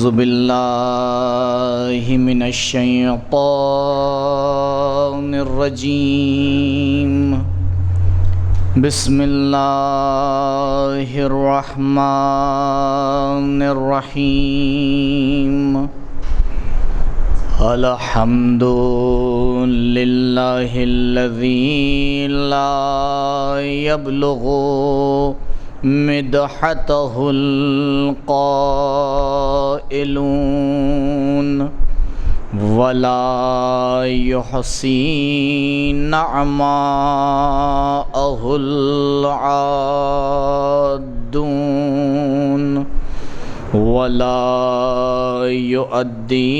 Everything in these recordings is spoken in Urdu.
اعوذ باللہ من الشیطان الرجیم بسم اللہ الرحمن الرحیم الحمد للہ الذی لا یبلغ مدحتہ القائلون ولا یحصی نعماءہ العادون ولا یؤدی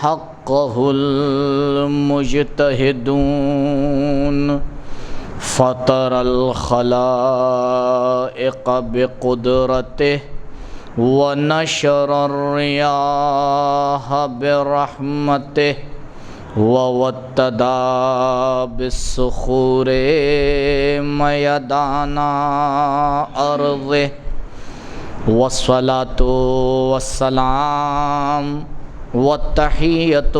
حقہ المجتہدون فطر الخلائق بقدرته ونشر الرياح برحمته ووتدا بالصخور ميدان أرضه والصلاة والسلام والتحية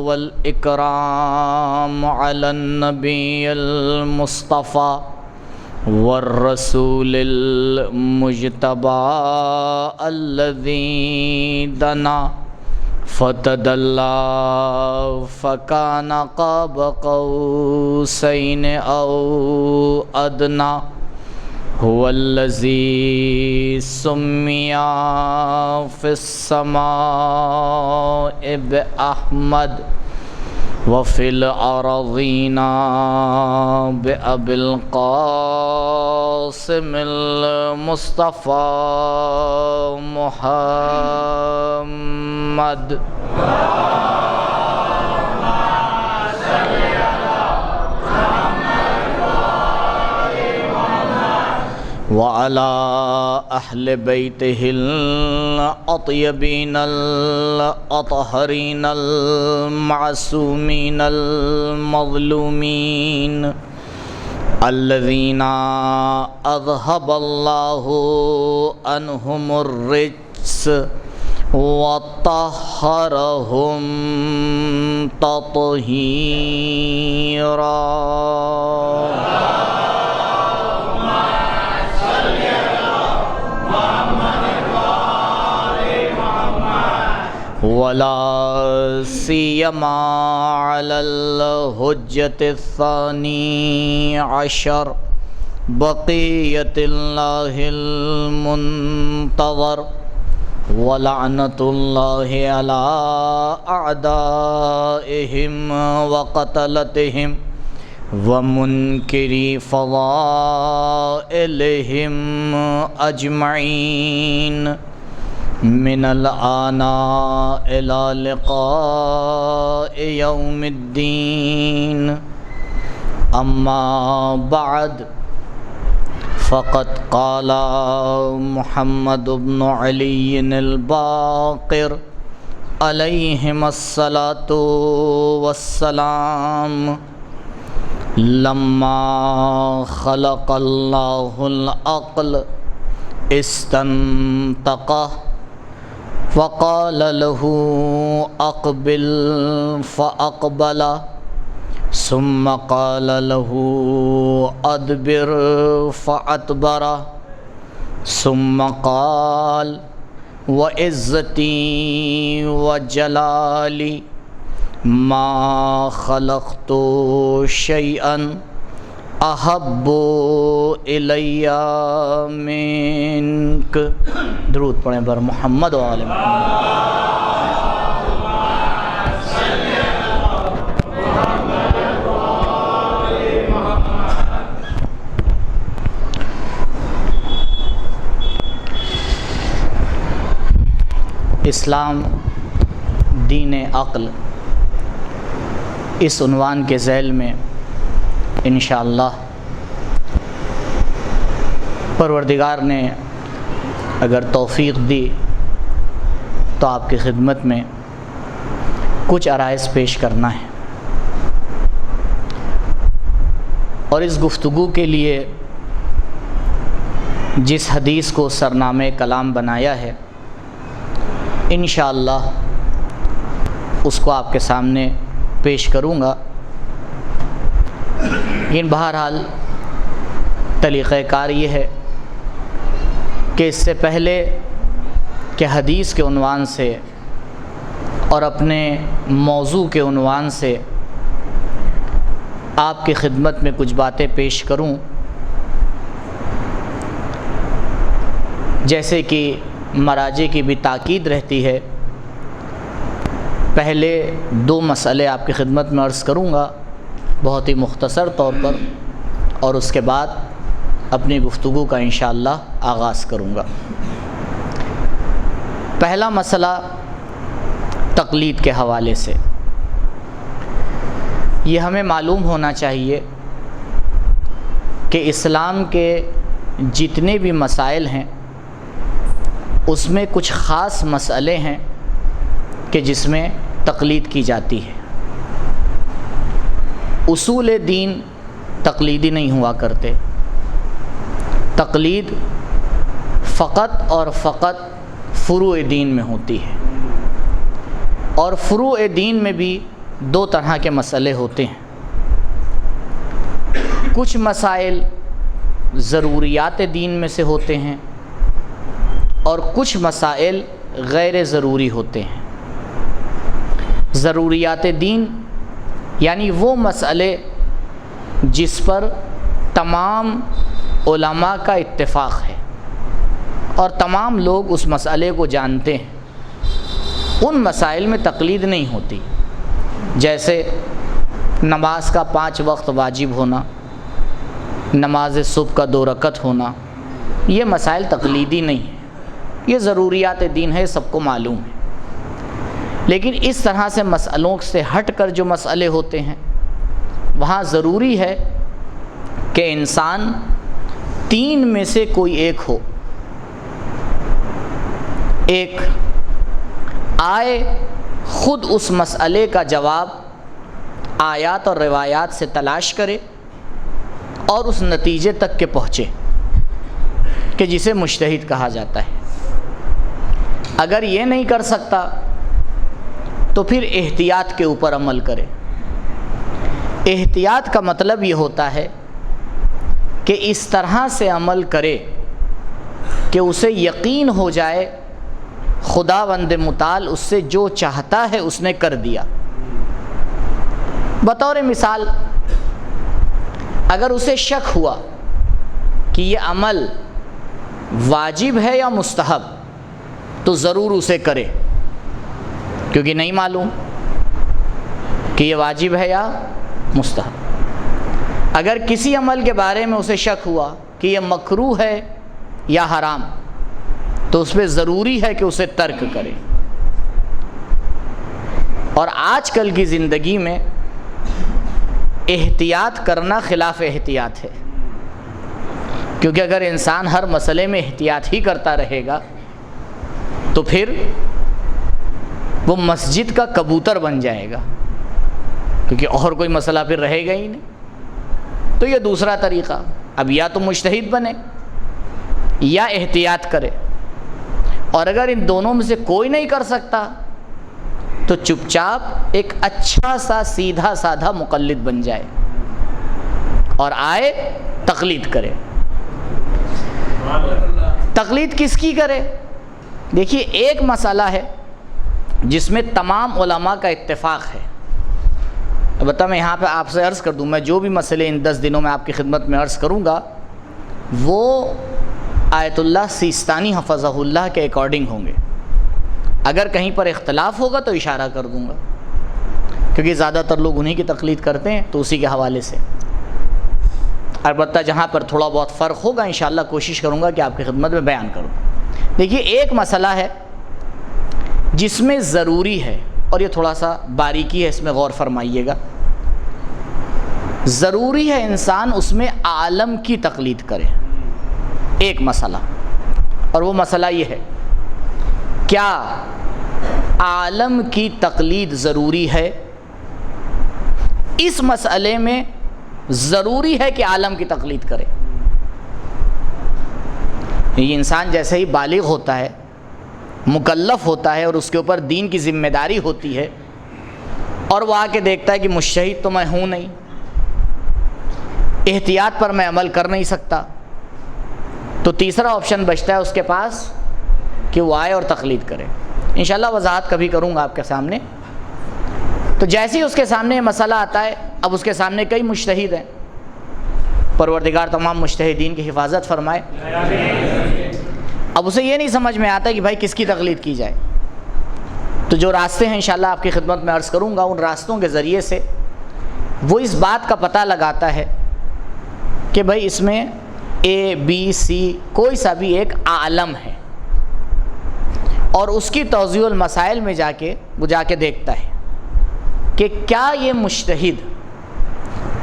والإكرام على النبي المصطفى والرسول المجتبى الذي دنا فتدلى فكان قاب قوسين أو أدنى هو الذي سمي في السماء بأحمد وفي الأرضين بأبي القاسم المصطفى محمد وعلى أهل بيته الأطيبين الأطهرين المعصومين المظلومين الذين أذهب الله عنهم الرجس وطهرهم تطهيرا ولا سيما على الحجة الثاني عشر بقية الله المنتظر ولعنة الله على أعدائهم وقتلتهم ومنكري فضائلهم أجمعين من الآن إلى لقاء يوم الدين أما بعد فقد قال محمد بن علي الباقر عليهما الصلاة والسلام لما خلق الله العقل استنطقه وقال له أقبل فأقبل ثم قال له أدبر فأدبر ثم قال وعزتي وجلالي ما خلقت شيئا احب الی منک. درود پڑھیں بر محمد و آل محمد. اسلام دین عقل اس عنوان کے ذیل میں انشاءاللہ پروردگار نے اگر توفیق دی تو آپ کی خدمت میں کچھ عرائض پیش کرنا ہے. اور اس گفتگو کے لیے جس حدیث کو سرنامہ کلام بنایا ہے انشاءاللہ اس کو آپ کے سامنے پیش کروں گا۔ لیکن بہرحال طریقہ کار یہ ہے کہ اس سے پہلے کہ حدیث کے عنوان سے اور اپنے موضوع کے عنوان سے آپ کی خدمت میں کچھ باتیں پیش کروں، جیسے کہ مراجع کی بھی تاکید رہتی ہے، پہلے 2 مسئلے آپ کی خدمت میں عرض کروں گا بہت ہی مختصر طور پر، اور اس کے بعد اپنی گفتگو کا انشاءاللہ آغاز کروں گا۔ پہلا مسئلہ تقلید کے حوالے سے، یہ ہمیں معلوم ہونا چاہیے کہ اسلام کے جتنے بھی مسائل ہیں اس میں کچھ خاص مسئلے ہیں کہ جس میں تقلید کی جاتی ہے۔ اصول دین تقلیدی نہیں ہوا کرتے، تقلید فقط اور فقط فروع دین میں ہوتی ہے، اور فروع دین میں بھی 2 طرح کے مسئلے ہوتے ہیں۔ کچھ مسائل ضروریات دین میں سے ہوتے ہیں اور کچھ مسائل غیر ضروری ہوتے ہیں۔ ضروریات دین یعنی وہ مسئلے جس پر تمام علماء کا اتفاق ہے اور تمام لوگ اس مسئلے کو جانتے ہیں، ان مسائل میں تقلید نہیں ہوتی، جیسے نماز کا 5 وقت واجب ہونا، نماز صبح کا 2 رکعت ہونا، یہ مسائل تقلیدی نہیں ہیں، یہ ضروریات دین ہے، سب کو معلوم ہے۔ لیکن اس طرح سے مسئلوں سے ہٹ کر جو مسئلے ہوتے ہیں وہاں ضروری ہے کہ انسان 3 میں سے کوئی ایک ہو، ایک آئے خود اس مسئلے کا جواب آیات اور روایات سے تلاش کرے اور اس نتیجے تک کے پہنچے کہ جسے مجتہد کہا جاتا ہے۔ اگر یہ نہیں کر سکتا تو پھر احتیاط کے اوپر عمل کرے۔ احتیاط کا مطلب یہ ہوتا ہے کہ اس طرح سے عمل کرے کہ اسے یقین ہو جائے خداوند متعال اس سے جو چاہتا ہے اس نے کر دیا۔ بطور مثال، اگر اسے شک ہوا کہ یہ عمل واجب ہے یا مستحب تو ضرور اسے کرے، کیونکہ نہیں معلوم کہ یہ واجب ہے یا مستحب۔ اگر کسی عمل کے بارے میں اسے شک ہوا کہ یہ مکروہ ہے یا حرام تو اس پہ ضروری ہے کہ اسے ترک کرے۔ اور آج کل کی زندگی میں احتیاط کرنا خلاف احتیاط ہے، کیونکہ اگر انسان ہر مسئلے میں احتیاط ہی کرتا رہے گا تو پھر وہ مسجد کا کبوتر بن جائے گا، کیونکہ اور کوئی مسئلہ پھر رہے گا ہی نہیں۔ تو یہ دوسرا طریقہ، اب یا تو مجتہد بنے یا احتیاط کرے، اور اگر ان دونوں میں سے کوئی نہیں کر سکتا تو چپ چاپ ایک اچھا سا سیدھا سادھا مقلد بن جائے اور آئے تقلید کرے۔ تقلید کس کی کرے؟ دیکھیے، ایک مسئلہ ہے جس میں تمام علماء کا اتفاق ہے۔ البتہ میں یہاں پہ آپ سے عرض کر دوں، میں جو بھی مسئلے ان 10 دنوں میں آپ کی خدمت میں عرض کروں گا وہ آیت اللہ سیستانی حفظہ اللہ کے اکارڈنگ ہوں گے۔ اگر کہیں پر اختلاف ہوگا تو اشارہ کر دوں گا، کیونکہ زیادہ تر لوگ انہی کی تقلید کرتے ہیں، تو اسی کے حوالے سے۔ البتہ جہاں پر تھوڑا بہت فرق ہوگا انشاءاللہ کوشش کروں گا کہ آپ کی خدمت میں بیان کروں۔ دیکھیے، ایک مسئلہ ہے جس میں ضروری ہے، اور یہ تھوڑا سا باریکی ہے، اس میں غور فرمائیے گا۔ ضروری ہے انسان اس میں عالم کی تقلید کرے، ایک مسئلہ، اور وہ مسئلہ یہ ہے، کیا عالم کی تقلید ضروری ہے؟ اس مسئلے میں ضروری ہے کہ عالم کی تقلید کرے۔ یہ انسان جیسے ہی بالغ ہوتا ہے مکلف ہوتا ہے اور اس کے اوپر دین کی ذمہ داری ہوتی ہے، اور وہ آ کے دیکھتا ہے کہ مجتہد تو میں ہوں نہیں، احتیاط پر میں عمل کر نہیں سکتا، تو تیسرا آپشن بچتا ہے اس کے پاس کہ وہ آئے اور تقلید کرے۔ انشاءاللہ وضاحت کبھی کروں گا آپ کے سامنے۔ تو جیسے ہی اس کے سامنے مسئلہ آتا ہے، اب اس کے سامنے کئی مجتہد ہیں، پروردگار تمام مجتہدین کی حفاظت فرمائے۔ اب اسے یہ نہیں سمجھ میں آتا کہ بھائی کس کی تقلید کی جائے، تو جو راستے ہیں انشاءاللہ آپ کی خدمت میں عرض کروں گا، ان راستوں کے ذریعے سے وہ اس بات کا پتہ لگاتا ہے کہ بھائی اس میں اے بی سی کوئی سا بھی ایک عالم ہے، اور اس کی توضیح المسائل میں وہ جا کے دیکھتا ہے کہ کیا یہ مجتہد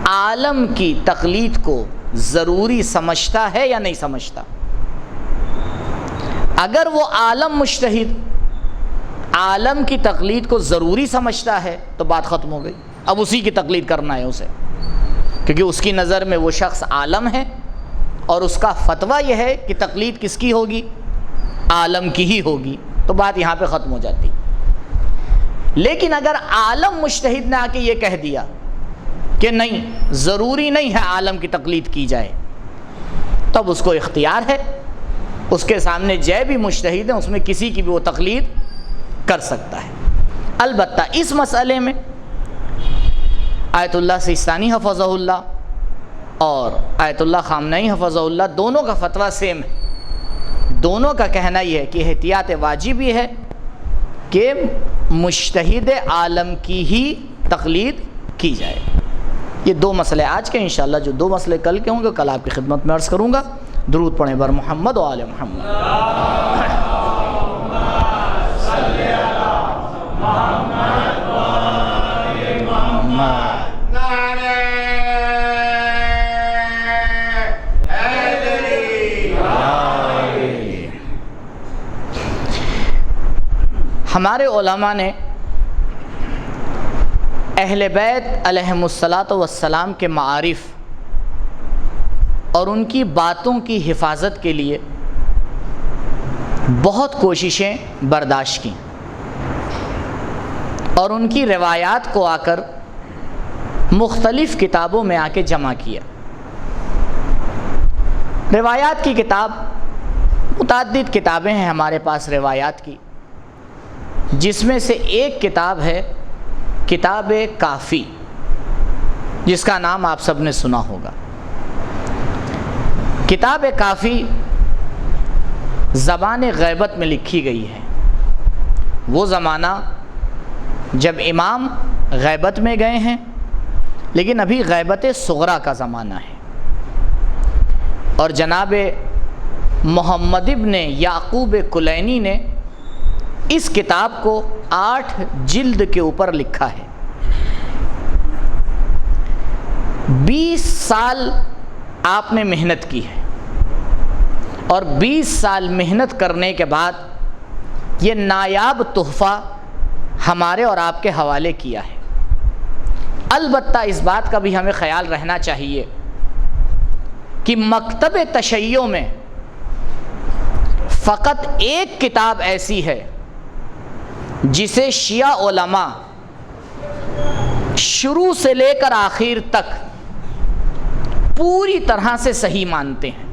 عالم کی تقلید کو ضروری سمجھتا ہے یا نہیں سمجھتا۔ اگر وہ عالم مجتہد عالم کی تقلید کو ضروری سمجھتا ہے تو بات ختم ہو گئی، اب اسی کی تقلید کرنا ہے اسے، کیونکہ اس کی نظر میں وہ شخص عالم ہے اور اس کا فتویٰ یہ ہے کہ تقلید کس کی ہوگی، عالم کی ہی ہوگی، تو بات یہاں پہ ختم ہو جاتی۔ لیکن اگر عالم مجتہد نے آ کے یہ کہہ دیا کہ نہیں ضروری نہیں ہے عالم کی تقلید کی جائے، تب اس کو اختیار ہے، اس کے سامنے جے بھی مجتہد ہیں اس میں کسی کی بھی وہ تقلید کر سکتا ہے۔ البتہ اس مسئلے میں آیت اللہ سیستانی حفظہ اللہ اور آیت اللہ خامنئی حفظہ اللہ دونوں کا فتویٰ سیم ہے، دونوں کا کہنا یہ ہے کہ احتیاط واجب یہ ہے کہ مجتہد عالم کی ہی تقلید کی جائے۔ یہ دو مسئلے آج کے، انشاءاللہ جو دو مسئلے کل کے ہوں گے کل آپ کی خدمت میں عرض کروں گا۔ درود پڑھیں بر محمد و آل محمد۔ ہمارے علماء نے اہل بیت علیہم الصلاۃ والسلام کے معارف اور ان کی باتوں کی حفاظت کے لیے بہت کوششیں برداشت کیں، اور ان کی روایات کو آ کر مختلف کتابوں میں آ کے جمع کیا۔ روایات کی کتاب متعدد کتابیں ہیں ہمارے پاس روایات کی، جس میں سے ایک کتاب ہے کتاب کافی، جس کا نام آپ سب نے سنا ہوگا۔ کتاب کافی زبان غیبت میں لکھی گئی ہے۔ وہ زمانہ جب امام غیبت میں گئے ہیں، لیکن ابھی غیبت صغریٰ کا زمانہ ہے، اور جناب محمد ابن یعقوب کلینی نے اس کتاب کو 8 جلد کے اوپر لکھا ہے۔ 20 سال آپ نے محنت کی ہے، اور 20 سال محنت کرنے کے بعد یہ نایاب تحفہ ہمارے اور آپ کے حوالے کیا ہے۔ البتہ اس بات کا بھی ہمیں خیال رہنا چاہیے کہ مکتب تشیع میں فقط ایک کتاب ایسی ہے جسے شیعہ علماء شروع سے لے کر آخر تک پوری طرح سے صحیح مانتے ہیں،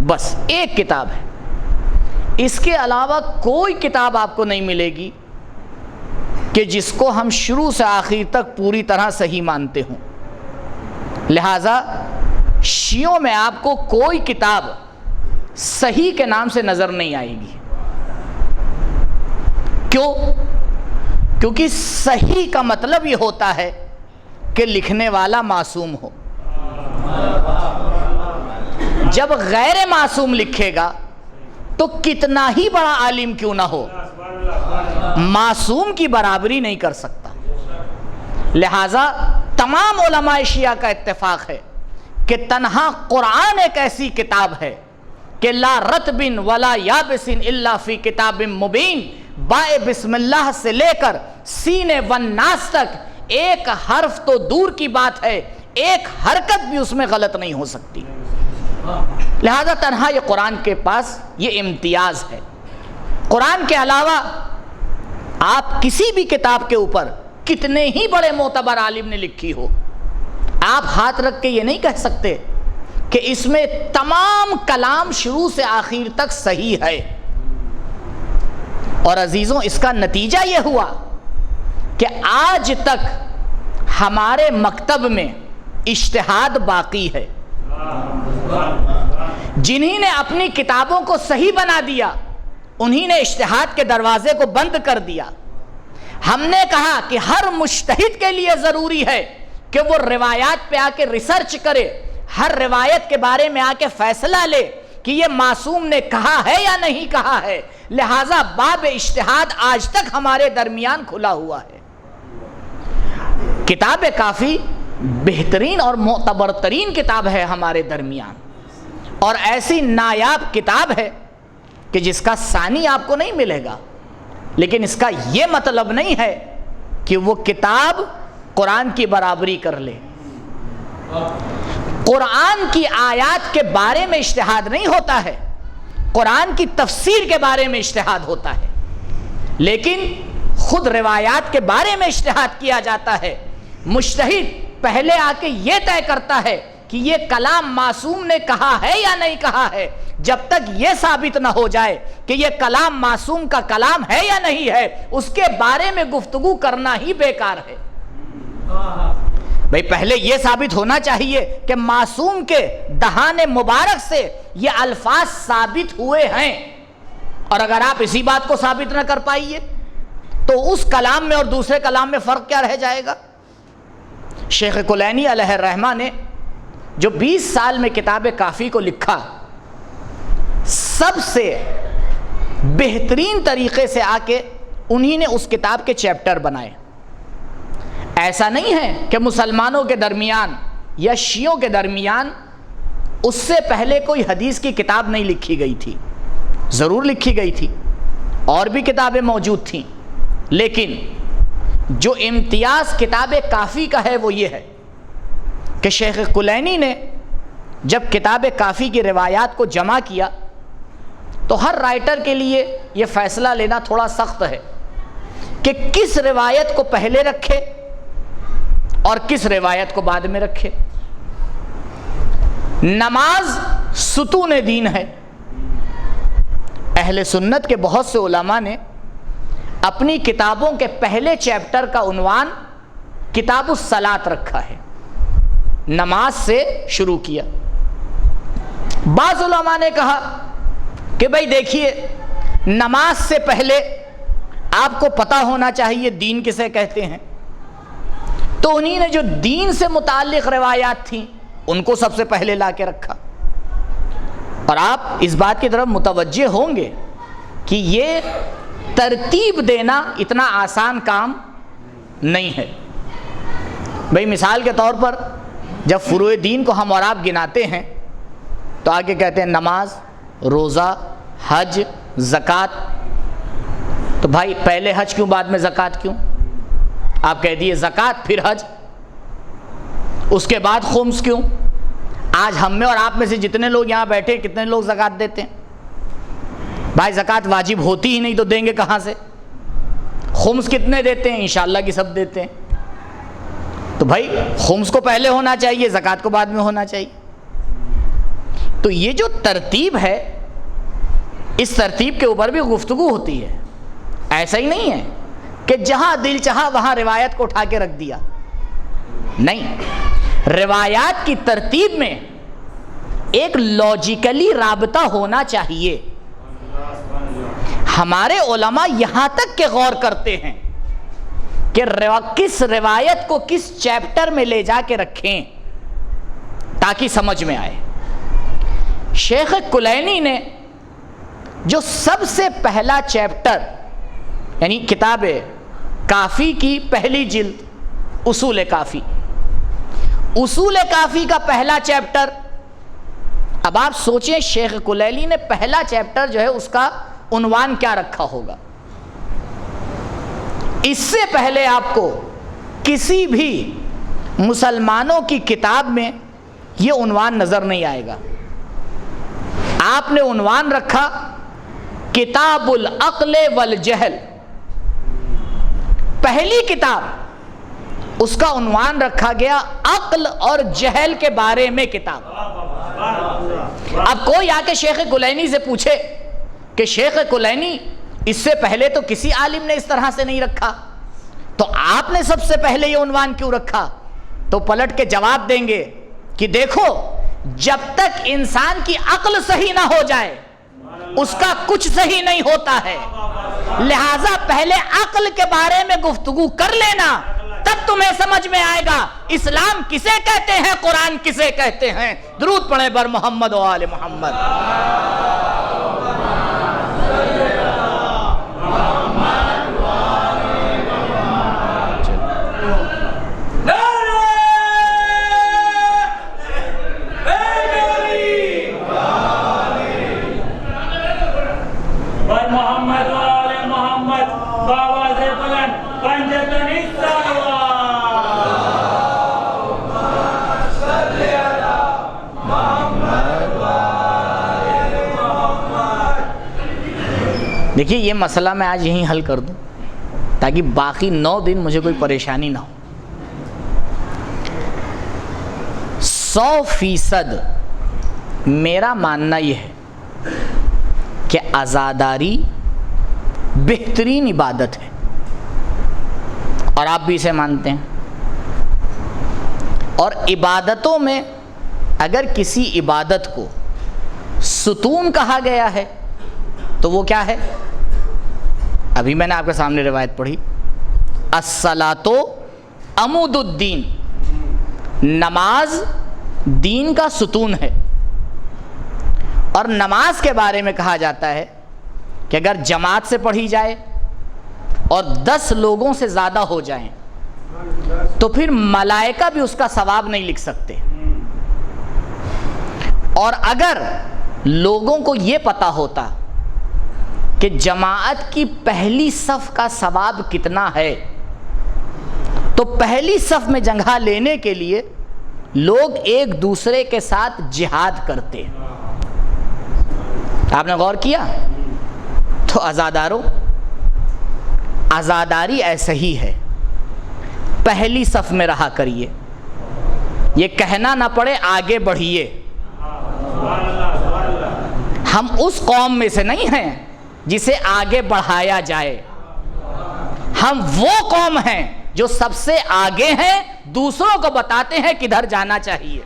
بس ایک کتاب ہے۔ اس کے علاوہ کوئی کتاب آپ کو نہیں ملے گی کہ جس کو ہم شروع سے آخر تک پوری طرح صحیح مانتے ہوں۔ لہٰذا شیعوں میں آپ کو کوئی کتاب صحیح کے نام سے نظر نہیں آئے گی۔ کیوں؟ کیونکہ صحیح کا مطلب یہ ہوتا ہے کہ لکھنے والا معصوم ہو۔ جب غیر معصوم لکھے گا تو کتنا ہی بڑا عالم کیوں نہ ہو، معصوم کی برابری نہیں کر سکتا۔ لہٰذا تمام علماء شیعہ کا اتفاق ہے کہ تنہا قرآن ایک ایسی کتاب ہے کہ لا رطب ولا یابس الا فی کتاب مبین، بائے بسم اللہ سے لے کر سین والناس تک ایک حرف تو دور کی بات ہے، ایک حرکت بھی اس میں غلط نہیں ہو سکتی۔ لہذا تنہا یہ قرآن کے پاس یہ امتیاز ہے۔ قرآن کے علاوہ آپ کسی بھی کتاب کے اوپر کتنے ہی بڑے معتبر عالم نے لکھی ہو، آپ ہاتھ رکھ کے یہ نہیں کہہ سکتے کہ اس میں تمام کلام شروع سے آخر تک صحیح ہے۔ اور عزیزوں، اس کا نتیجہ یہ ہوا کہ آج تک ہمارے مکتب میں اجتہاد باقی ہے۔ جنہی نے اپنی کتابوں کو صحیح بنا دیا، انہی نے اجتہاد کے دروازے کو بند کر دیا۔ ہم نے کہا کہ ہر مجتہد کے لیے ضروری ہے کہ وہ روایات پہ آ کے ریسرچ کرے، ہر روایت کے بارے میں آ کے فیصلہ لے کہ یہ معصوم نے کہا ہے یا نہیں کہا ہے۔ لہٰذا باب اجتہاد آج تک ہمارے درمیان کھلا ہوا ہے۔ کتاب کافی بہترین اور معتبر ترین کتاب ہے ہمارے درمیان، اور ایسی نایاب کتاب ہے کہ جس کا ثانی آپ کو نہیں ملے گا، لیکن اس کا یہ مطلب نہیں ہے کہ وہ کتاب قرآن کی برابری کر لے۔ قرآن کی آیات کے بارے میں اجتہاد نہیں ہوتا ہے، قرآن کی تفسیر کے بارے میں اجتہاد ہوتا ہے، لیکن خود روایات کے بارے میں اجتہاد کیا جاتا ہے۔ مجتہد پہلے آ کے یہ طے کرتا ہے کہ یہ کلام معصوم نے کہا ہے یا نہیں کہا ہے۔ جب تک یہ ثابت نہ ہو جائے کہ یہ کلام معصوم کا کلام ہے یا نہیں ہے، اس کے بارے میں گفتگو کرنا ہی بیکار ہے۔ بھئی پہلے یہ ثابت ہونا چاہیے کہ معصوم کے دہان مبارک سے یہ الفاظ ثابت ہوئے ہیں، اور اگر آپ اسی بات کو ثابت نہ کر پائیے تو اس کلام میں اور دوسرے کلام میں فرق کیا رہ جائے گا؟ شیخ کلینی علیہ الرحمہ نے جو 20 سال میں کتاب کافی کو لکھا، سب سے بہترین طریقے سے آ کے انہی نے اس کتاب کے چیپٹر بنائے۔ ایسا نہیں ہے کہ مسلمانوں کے درمیان یا شیعوں کے درمیان اس سے پہلے کوئی حدیث کی کتاب نہیں لکھی گئی تھی، ضرور لکھی گئی تھی، اور بھی کتابیں موجود تھیں، لیکن جو امتیاز کتاب کافی کا ہے وہ یہ ہے کہ شیخ کلینی نے جب کتاب کافی کی روایات کو جمع کیا تو ہر رائٹر کے لیے یہ فیصلہ لینا تھوڑا سخت ہے کہ کس روایت کو پہلے رکھے اور کس روایت کو بعد میں رکھے۔ نماز ستون دین ہے۔ اہل سنت کے بہت سے علماء نے اپنی کتابوں کے پہلے چیپٹر کا عنوان کتاب الصلاۃ رکھا ہے، نماز سے شروع کیا۔ بعض علماء نے کہا کہ بھئی دیکھیے، نماز سے پہلے آپ کو پتہ ہونا چاہیے دین کسے کہتے ہیں، تو انہی نے جو دین سے متعلق روایات تھیں ان کو سب سے پہلے لا کے رکھا۔ اور آپ اس بات کی طرف متوجہ ہوں گے کہ یہ ترتیب دینا اتنا آسان کام نہیں ہے۔ بھئی مثال کے طور پر جب فروع دین کو ہم اور آپ گناتے ہیں تو آگے کہتے ہیں نماز، روزہ، حج، زکوٰۃ۔ تو بھائی پہلے حج کیوں بعد میں زکوٰۃ کیوں؟ آپ کہہ دیے زکوٰۃ پھر حج، اس کے بعد خمس کیوں؟ آج ہم میں اور آپ میں سے جتنے لوگ یہاں بیٹھے کتنے لوگ زکوٰۃ دیتے ہیں؟ بھائی زکوٰۃ واجب ہوتی ہی نہیں تو دیں گے کہاں سے؟ خمس کتنے دیتے ہیں؟ انشاءاللہ کی سب دیتے ہیں۔ تو بھائی خمس کو پہلے ہونا چاہیے، زکوٰۃ کو بعد میں ہونا چاہیے۔ تو یہ جو ترتیب ہے، اس ترتیب کے اوپر بھی گفتگو ہوتی ہے۔ ایسا ہی نہیں ہے کہ جہاں دل چاہا وہاں روایت کو اٹھا کے رکھ دیا، نہیں، روایات کی ترتیب میں ایک لاجیکلی رابطہ ہونا چاہیے۔ ہمارے علماء یہاں تک کہ غور کرتے ہیں کہ کس روایت کو کس چیپٹر میں لے جا کے رکھیں تاکہ سمجھ میں آئے۔ شیخ کلینی نے جو سب سے پہلا چیپٹر، یعنی کتاب کافی کی پہلی جلد اصول کافی، اصول کافی کا پہلا چیپٹر، اب آپ سوچیں شیخ کلینی نے پہلا چیپٹر جو ہے اس کا عنوان کیا رکھا ہوگا؟ اس سے پہلے آپ کو کسی بھی مسلمانوں کی کتاب میں یہ عنوان نظر نہیں آئے گا۔ آپ نے عنوان رکھا کتاب العقل والجہل، پہلی کتاب اس کا عنوان رکھا گیا عقل اور جہل کے بارے میں کتاب۔ اب کوئی آ کے شیخ کلینی سے پوچھے کہ شیخ کلینی اس سے پہلے تو کسی عالم نے اس طرح سے نہیں رکھا، تو آپ نے سب سے پہلے یہ عنوان کیوں رکھا؟ تو پلٹ کے جواب دیں گے کہ دیکھو، جب تک انسان کی عقل صحیح نہ ہو جائے اس کا کچھ صحیح نہیں ہوتا ہے، لہٰذا پہلے عقل کے بارے میں گفتگو کر لینا، تب تمہیں سمجھ میں آئے گا اسلام کسے کہتے ہیں، قرآن کسے کہتے ہیں۔ درود پڑھیں بر محمد و آل محمد۔ دیکھیے یہ مسئلہ میں آج یہیں حل کر دوں تاکہ باقی 9 دن مجھے کوئی پریشانی نہ ہو۔ 100% میرا ماننا یہ ہے کہ عزاداری بہترین عبادت ہے، اور آپ بھی اسے مانتے ہیں۔ اور عبادتوں میں اگر کسی عبادت کو ستون کہا گیا ہے تو وہ کیا ہے؟ ابھی میں نے آپ کے سامنے روایت پڑھی، الصلاۃ عمود الدین، نماز دین کا ستون ہے۔ اور نماز کے بارے میں کہا جاتا ہے کہ اگر جماعت سے پڑھی جائے اور 10 لوگوں سے زیادہ ہو جائیں تو پھر ملائکہ بھی اس کا ثواب نہیں لکھ سکتے، اور اگر لوگوں کو یہ پتہ ہوتا کہ جماعت کی پہلی صف کا ثواب کتنا ہے تو پہلی صف میں جگہ لینے کے لیے لوگ ایک دوسرے کے ساتھ جہاد کرتے۔ آپ نے غور کیا؟ تو عزاداروں، عزاداری ایسے ہی ہے، پہلی صف میں رہا کریے، یہ کہنا نہ پڑے آگے بڑھیے۔ ہم اس قوم میں سے نہیں ہیں جسے آگے بڑھایا جائے، ہم وہ قوم ہیں جو سب سے آگے ہیں، دوسروں کو بتاتے ہیں کدھر جانا چاہیے۔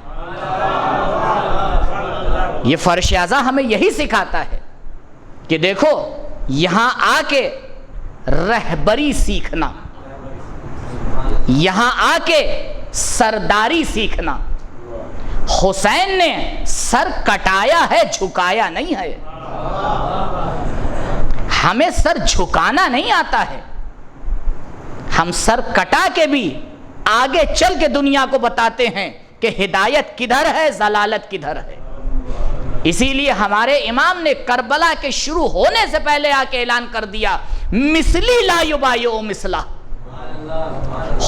یہ فرش اعضا ہمیں یہی سکھاتا ہے کہ دیکھو یہاں آ کے رہبری سیکھنا، یہاں آ کے سرداری سیکھنا۔ حسین نے سر کٹایا ہے، جھکایا نہیں ہے۔ ہمیں سر جھکانا نہیں آتا ہے، ہم سر کٹا کے بھی آگے چل کے دنیا کو بتاتے ہیں کہ ہدایت کدھر ہے، ضلالت کدھر ہے۔ اسی لیے ہمارے امام نے کربلا کے شروع ہونے سے پہلے آ کے اعلان کر دیا، مثلی لا یبایع مثلہ،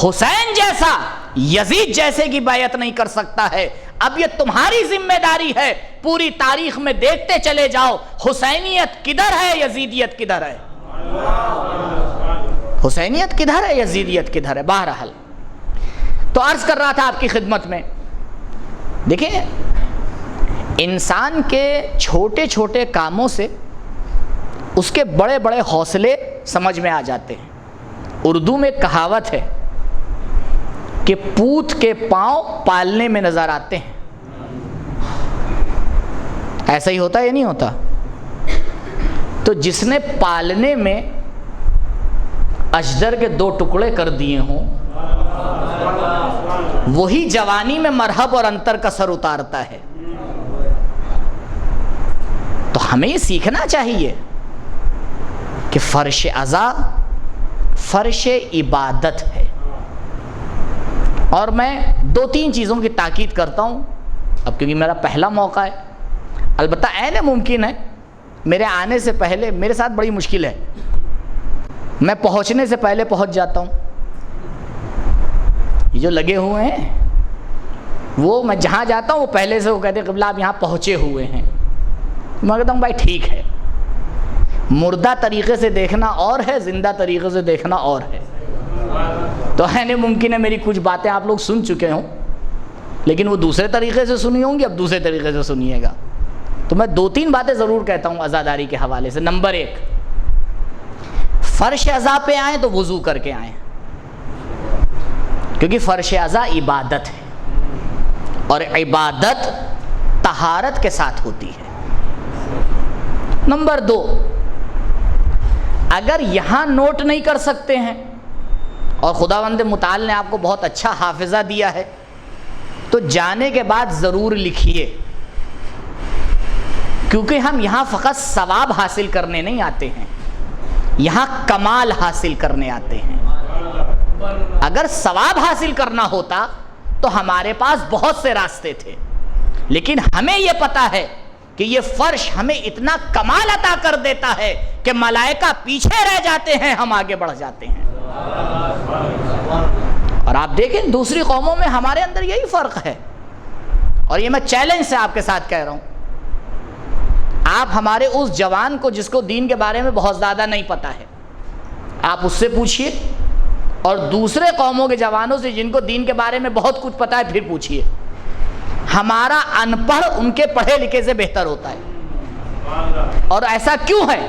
حسین جیسا یزید جیسے کی بیعت نہیں کر سکتا ہے۔ اب یہ تمہاری ذمہ داری ہے، پوری تاریخ میں دیکھتے چلے جاؤ حسینیت کدھر ہے، یزیدیت کدھر ہے، حسینیت کدھر ہے، یزیدیت کدھر ہے۔ بہرحال تو عرض کر رہا تھا آپ کی خدمت میں، دیکھیں انسان کے چھوٹے چھوٹے کاموں سے اس کے بڑے بڑے حوصلے سمجھ میں آ جاتے ہیں۔ اردو میں کہاوت ہے کہ پوت کے پاؤں پالنے میں نظر آتے ہیں۔ ایسا ہی ہوتا ہے یا نہیں ہوتا؟ تو جس نے پالنے میں اجدر کے 2 ٹکڑے کر دیے ہوں وہی جوانی میں مرہب اور انتر کا سر اتارتا ہے۔ تو ہمیں یہ سیکھنا چاہیے کہ فرش عزا فرش عبادت ہے۔ اور میں 2-3 چیزوں کی تاکید کرتا ہوں اب، کیونکہ میرا پہلا موقع ہے۔ البتہ عین ممکن ہے میرے آنے سے پہلے، میرے ساتھ بڑی مشکل ہے، میں پہنچنے سے پہلے پہنچ جاتا ہوں۔ یہ جو لگے ہوئے ہیں وہ میں جہاں جاتا ہوں وہ پہلے سے وہ کہتے ہیں قبلہ آپ یہاں پہنچے ہوئے ہیں، میں کہتا ہوں بھائی ٹھیک ہے، مردہ طریقے سے دیکھنا اور ہے، زندہ طریقے سے دیکھنا اور ہے۔ تو ہے ممکن ہے میری کچھ باتیں آپ لوگ سن چکے ہوں، لیکن وہ دوسرے طریقے سے سنی ہوں گی، اب دوسرے طریقے سے سنیے گا۔ تو میں 2-3 باتیں ضرور کہتا ہوں عزاداری کے حوالے سے۔ نمبر 1، فرش عزا پہ آئیں تو وضو کر کے آئیں، کیونکہ فرش عزا عبادت ہے، اور عبادت طہارت کے ساتھ ہوتی ہے۔ نمبر 2، اگر یہاں نوٹ نہیں کر سکتے ہیں اور خداوند متعال نے آپ کو بہت اچھا حافظہ دیا ہے تو جانے کے بعد ضرور لکھیے، کیونکہ ہم یہاں فقط ثواب حاصل کرنے نہیں آتے ہیں، یہاں کمال حاصل کرنے آتے ہیں۔ اگر ثواب حاصل کرنا ہوتا تو ہمارے پاس بہت سے راستے تھے، لیکن ہمیں یہ پتا ہے کہ یہ فرش ہمیں اتنا کمال عطا کر دیتا ہے کہ ملائکہ پیچھے رہ جاتے ہیں، ہم آگے بڑھ جاتے ہیں۔ اور آپ دیکھیں دوسری قوموں میں ہمارے اندر یہی فرق ہے، اور یہ میں چیلنج سے آپ کے ساتھ کہہ رہا ہوں۔ آپ ہمارے اس جوان کو جس کو دین کے بارے میں بہت زیادہ نہیں پتا ہے، آپ اس سے پوچھئے، اور دوسرے قوموں کے جوانوں سے جن کو دین کے بارے میں بہت کچھ پتا ہے پھر پوچھئے۔ ہمارا ان پڑھ ان کے پڑھے لکھے سے بہتر ہوتا ہے۔ اور ایسا کیوں ہے؟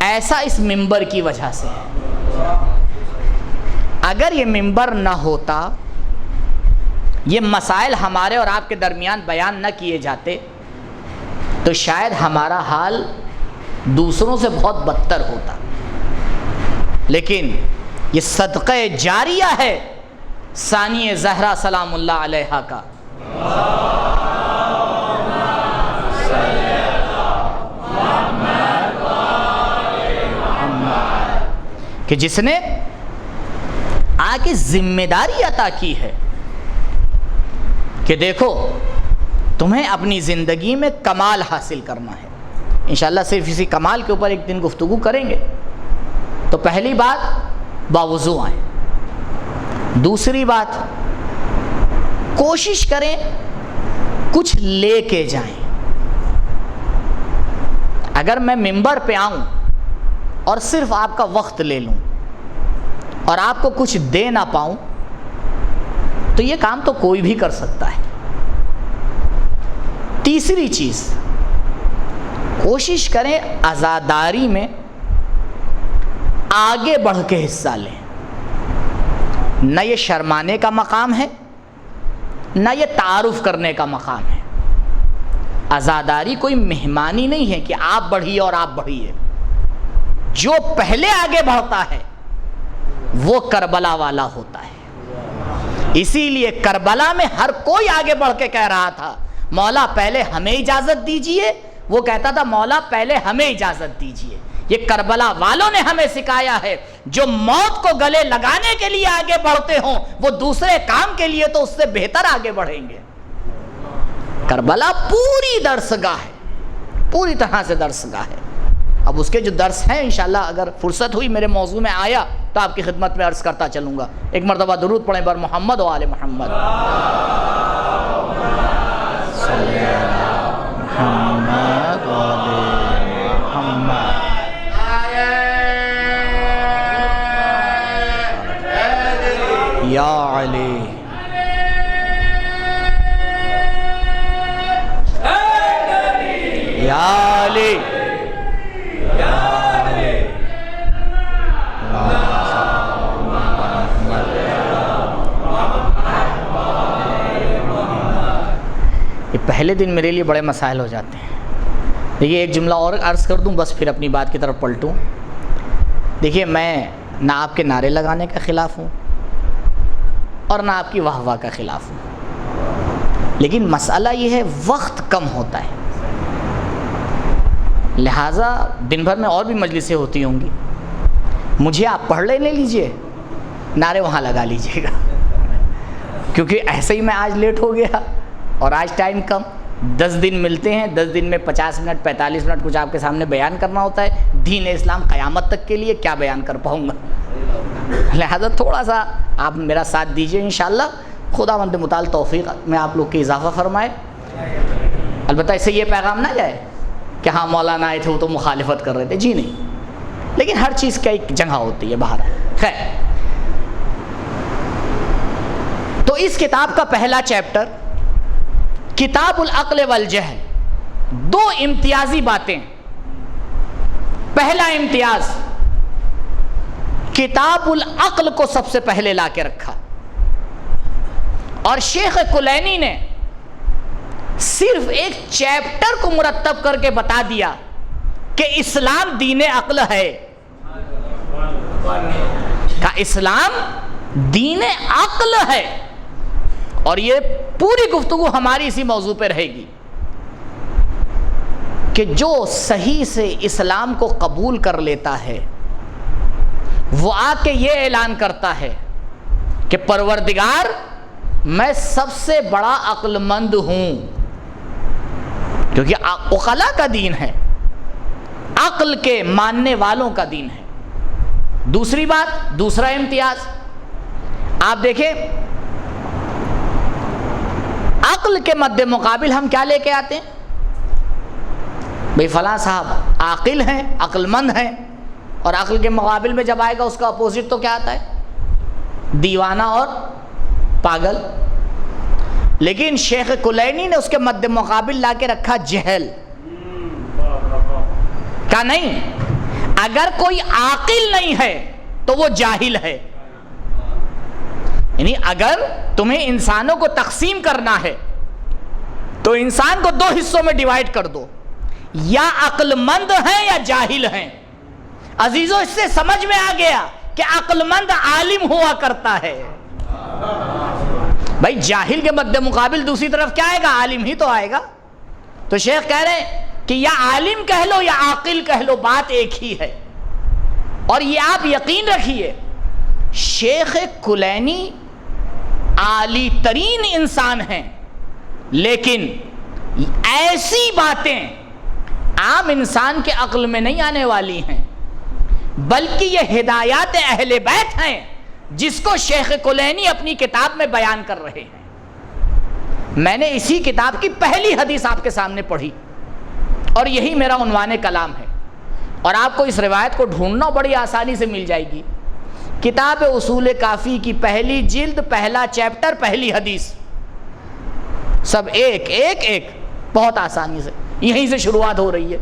ایسا اس ممبر کی وجہ سے ہے۔ اگر یہ ممبر نہ ہوتا، یہ مسائل ہمارے اور آپ کے درمیان بیان نہ کیے جاتے، تو شاید ہمارا حال دوسروں سے بہت بدتر ہوتا۔ لیکن یہ صدقہ جاریہ ہے ثانی زہرا سلام اللہ علیہا کا، کہ جس نے آ کے ذمہ داری عطا کی ہے کہ دیکھو تمہیں اپنی زندگی میں کمال حاصل کرنا ہے۔ انشاءاللہ صرف اسی کمال کے اوپر ایک دن گفتگو کریں گے۔ تو پہلی بات، باوضو آئیں۔ دوسری بات، کوشش کریں کچھ لے کے جائیں۔ اگر میں ممبر پہ آؤں اور صرف آپ کا وقت لے لوں اور آپ کو کچھ دے نہ پاؤں تو یہ کام تو کوئی بھی کر سکتا ہے۔ تیسری چیز، کوشش کریں عزاداری میں آگے بڑھ کے حصہ لیں۔ نہ یہ شرمانے کا مقام ہے، نہ یہ تعارف کرنے کا مقام ہے۔ عزاداری کوئی مہمانی نہیں ہے کہ آپ بڑھیے اور آپ بڑھیے۔ جو پہلے آگے بڑھتا ہے وہ کربلا والا ہوتا ہے۔ اسی لیے کربلا میں ہر کوئی آگے بڑھ کے کہہ رہا تھا مولا پہلے ہمیں اجازت دیجئے، وہ کہتا تھا مولا پہلے ہمیں اجازت دیجئے۔ یہ کربلا والوں نے ہمیں سکھایا ہے، جو موت کو گلے لگانے کے لیے آگے بڑھتے ہوں وہ دوسرے کام کے لیے تو اس سے بہتر آگے بڑھیں گے۔ کربلا پوری درسگاہ ہے، پوری طرح سے درسگاہ ہے۔ اب اس کے جو درس ہیں انشاءاللہ اگر فرصت ہوئی میرے موضوع میں آیا تو آپ کی خدمت میں عرض کرتا چلوں گا۔ ایک مرتبہ درود پڑھیں بر محمد و آل محمد۔ محمد و آل محمد۔ یا علی یا علی یہ پہلے دن میرے لیے بڑے مسائل ہو جاتے ہیں۔ دیکھیے ایک جملہ اور عرض کر دوں بس پھر اپنی بات کی طرف پلٹوں۔ دیکھیے میں نہ آپ کے نعرے لگانے کے خلاف ہوں اور نہ آپ کی واہ واہ کا خلاف ہوں، لیکن مسئلہ یہ ہے وقت کم ہوتا ہے، لہٰذا دن بھر میں اور بھی مجلسیں ہوتی ہوں گی، مجھے آپ پڑھ لینے لیجئے، نعرے وہاں لگا لیجئے گا، کیونکہ ایسے ہی میں آج لیٹ ہو گیا اور آج ٹائم کم۔ 10 دن ملتے ہیں، 10 دن میں 50 منٹ 45 منٹ کچھ آپ کے سامنے بیان کرنا ہوتا ہے۔ دین اسلام قیامت تک کے لیے کیا بیان کر پاؤں گا، لہذا تھوڑا سا آپ میرا ساتھ دیجئے، انشاءاللہ خداوند متعال توفیق میں آپ لوگ کی اضافہ فرمائے۔ البتہ اس سے یہ پیغام نہ جائے کہ ہاں مولانا آئے تھے وہ تو مخالفت کر رہے تھے، جی نہیں، لیکن ہر چیز کا ایک جگہ ہوتی ہے باہر. خیر، تو اس کتاب کا پہلا چیپٹر کتاب العقل والجہل، دو امتیازی باتیں. پہلا امتیاز، کتاب العقل کو سب سے پہلے لا کے رکھا، اور شیخ کلینی نے صرف ایک چیپٹر کو مرتب کر کے بتا دیا کہ اسلام دین عقل ہے. کہ اسلام دین عقل ہے، اور یہ پوری گفتگو ہماری اسی موضوع پہ رہے گی کہ جو صحیح سے اسلام کو قبول کر لیتا ہے وہ آ کے یہ اعلان کرتا ہے کہ پروردگار میں سب سے بڑا عقل مند ہوں، کیونکہ عقلاء کا دین ہے، عقل کے ماننے والوں کا دین ہے. دوسری بات، دوسرا امتیاز، آپ دیکھیں عقل کے مد مقابل ہم کیا لے کے آتے ہیں؟ بھئی فلاں صاحب عاقل ہیں، عقل مند ہیں، اور عقل کے مقابل میں جب آئے گا اس کا اپوزٹ تو کیا آتا ہے؟ دیوانہ اور پاگل. لیکن شیخ کلینی نے اس کے مد مقابل لا کے رکھا جہل. کہا نہیں، اگر کوئی عاقل نہیں ہے تو وہ جاہل ہے. یعنی اگر تمہیں انسانوں کو تقسیم کرنا ہے تو انسان کو دو حصوں میں ڈیوائیڈ کر دو، یا عقل مند ہیں یا جاہل ہیں. عزیزو، اس سے سمجھ میں آ گیا کہ عقل مند عالم ہوا کرتا ہے. بھائی جاہل کے مد مقابل دوسری طرف کیا آئے گا؟ عالم ہی تو آئے گا. تو شیخ کہہ رہے ہیں کہ یا عالم کہہ لو یا عاقل کہہ لو، بات ایک ہی ہے. اور یہ آپ یقین رکھیے، شیخ کلینی عالی ترین انسان ہیں، لیکن ایسی باتیں عام انسان کے عقل میں نہیں آنے والی ہیں، بلکہ یہ ہدایات اہل بیت ہیں جس کو شیخ کلینی اپنی کتاب میں بیان کر رہے ہیں. میں نے اسی کتاب کی پہلی حدیث آپ کے سامنے پڑھی، اور یہی میرا عنوان کلام ہے، اور آپ کو اس روایت کو ڈھونڈنا بڑی آسانی سے مل جائے گی. کتاب اصول کافی کی پہلی جلد، پہلا چیپٹر، پہلی حدیث، سب ایک ایک ایک، بہت آسانی سے یہیں سے شروعات ہو رہی ہے.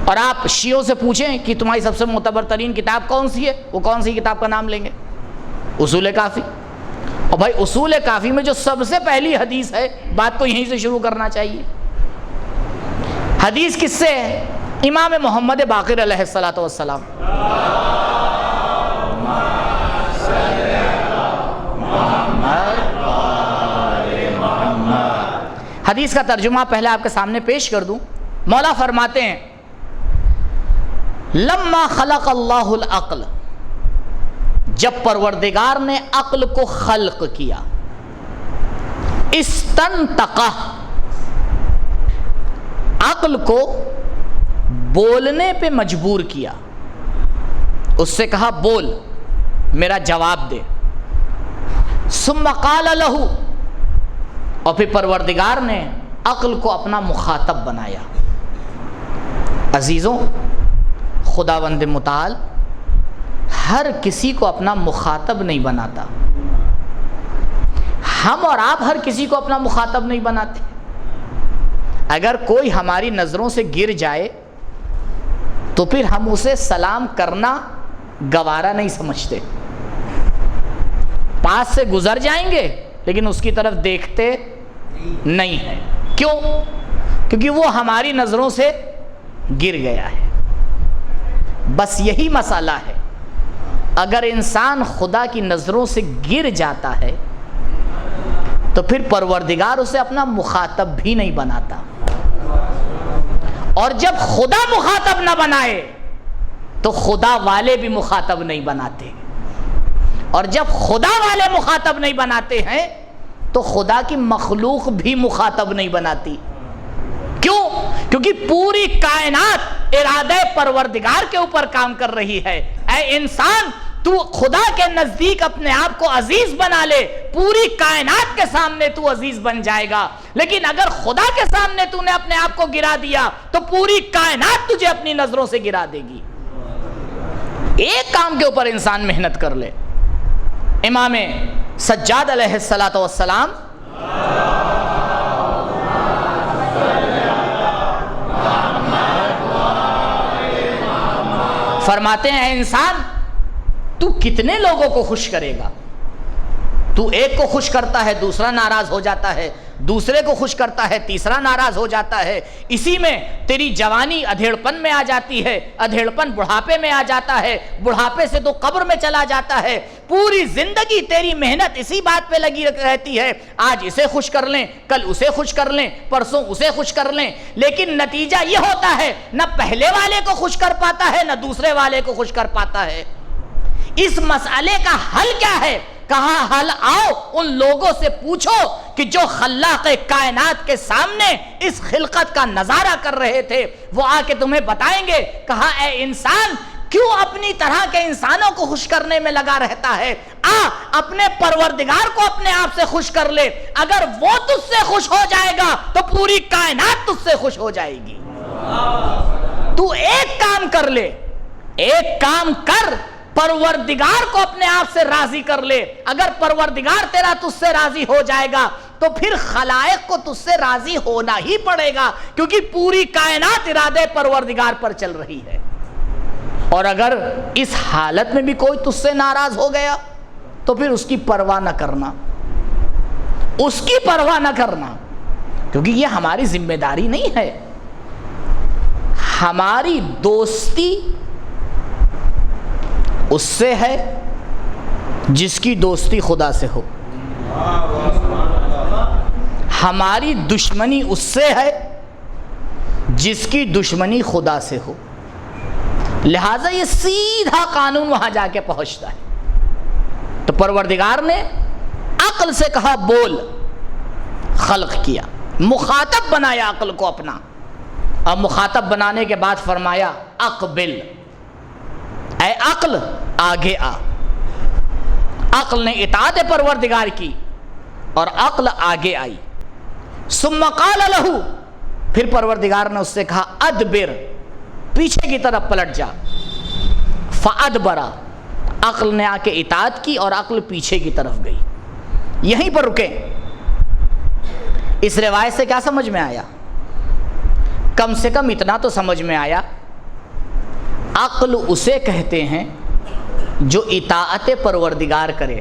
اور آپ شیعوں سے پوچھیں کہ تمہاری سب سے معتبر ترین کتاب کون سی ہے، وہ کون سی کتاب کا نام لیں گے؟ اصول کافی. اور بھائی اصول کافی میں جو سب سے پہلی حدیث ہے، بات کو یہیں سے شروع کرنا چاہیے. حدیث کس سے ہے؟ امام محمد باقر علیہ الصلوۃ والسلام. حدیث کا ترجمہ پہلے آپ کے سامنے پیش کر دوں. مولا فرماتے ہیں لما خلق اللہ العقل، جب پروردگار نے عقل کو خلق کیا، استنطقہ، عقل کو بولنے پہ مجبور کیا. اس سے کہا بول، میرا جواب دے. ثم قال لہ، اور پھر پروردگار نے عقل کو اپنا مخاطب بنایا. عزیزوں، خداوند متعال ہر کسی کو اپنا مخاطب نہیں بناتا. ہم اور آپ ہر کسی کو اپنا مخاطب نہیں بناتے. اگر کوئی ہماری نظروں سے گر جائے تو پھر ہم اسے سلام کرنا گوارا نہیں سمجھتے. پاس سے گزر جائیں گے لیکن اس کی طرف دیکھتے نہیں ہیں. کیوں؟ کیونکہ وہ ہماری نظروں سے گر گیا ہے. بس یہی مسئلہ ہے، اگر انسان خدا کی نظروں سے گر جاتا ہے تو پھر پروردگار اسے اپنا مخاطب بھی نہیں بناتا. اور جب خدا مخاطب نہ بنائے تو خدا والے بھی مخاطب نہیں بناتے. اور جب خدا والے مخاطب نہیں بناتے ہیں تو خدا کی مخلوق بھی مخاطب نہیں بناتی. کیوں؟ کیونکہ پوری کائنات ارادہ پروردگار کے اوپر کام کر رہی ہے. اے انسان، تو خدا کے نزدیک اپنے آپ کو عزیز بنا لے، پوری کائنات کے سامنے تو عزیز بن جائے گا. لیکن اگر خدا کے سامنے تو نے اپنے آپ کو گرا دیا تو پوری کائنات تجھے اپنی نظروں سے گرا دے گی. ایک کام کے اوپر انسان محنت کر لے. امام سجاد علیہ السلام فرماتے ہیں، اے انسان تو کتنے لوگوں کو خوش کرے گا؟ تو ایک کو خوش کرتا ہے دوسرا ناراض ہو جاتا ہے، دوسرے کو خوش کرتا ہے تیسرا ناراض ہو جاتا ہے. اسی میں تیری جوانی ادھیڑپن میں آ جاتی ہے، ادھیڑپن بڑھاپے میں آ جاتا ہے، بڑھاپے سے تو قبر میں چلا جاتا ہے. پوری زندگی تیری محنت اسی بات پہ لگی رہتی ہے، آج اسے خوش کر لیں، کل اسے خوش کر لیں، پرسوں اسے خوش کر لیں. لیکن نتیجہ یہ ہوتا ہے نہ پہلے والے کو خوش کر پاتا ہے نہ دوسرے والے کو خوش کر پاتا ہے. اس مسئلے کا حل کیا ہے؟ کہاں حل؟ آؤ ان لوگوں سے پوچھو کہ جو خلاق کائنات کے سامنے اس خلقت کا نظارہ کر رہے تھے، وہ آ کے تمہیں بتائیں گے. کہا اے انسان کیوں اپنی طرح کے انسانوں کو خوش کرنے میں لگا رہتا ہے؟ اپنے پروردگار کو اپنے آپ سے خوش کر لے. اگر وہ تجھ سے خوش ہو جائے گا تو پوری کائنات تجھ سے خوش ہو جائے گی. تو ایک کام کر لے، ایک کام کر، پروردگار کو اپنے آپ سے راضی کر لے. اگر پروردگار تیرا تجھ سے راضی ہو جائے گا تو پھر خلائق کو تجھ سے راضی ہونا ہی پڑے گا، کیونکہ پوری کائنات ارادے پروردگار پر چل رہی ہے. اور اگر اس حالت میں بھی کوئی تجھ سے ناراض ہو گیا تو پھر اس کی پرواہ نہ کرنا، اس کی پرواہ نہ کرنا، کیونکہ یہ ہماری ذمہ داری نہیں ہے. ہماری دوستی اس سے ہے جس کی دوستی خدا سے ہو، ہماری دشمنی اس سے ہے جس کی دشمنی خدا سے ہو. لہٰذا یہ سیدھا قانون وہاں جا کے پہنچتا ہے. تو پروردگار نے عقل سے کہا بول، خلق کیا، مخاطب بنایا عقل کو اپنا، اور مخاطب بنانے کے بعد فرمایا اقبل، اے عقل آگے آ. عقل نے اطاعت پروردگار کی اور عقل آگے آئی. ثم قال لہو، پھر پروردگار نے اس سے کہا ادبر، پیچھے کی طرف پلٹ جا. فادبر، عقل نے آ کے اطاعت کی اور عقل پیچھے کی طرف گئی. یہیں پر رکیں. اس روایت سے کیا سمجھ میں آیا؟ کم سے کم اتنا تو سمجھ میں آیا، عقل اسے کہتے ہیں جو اطاعت پروردگار کرے.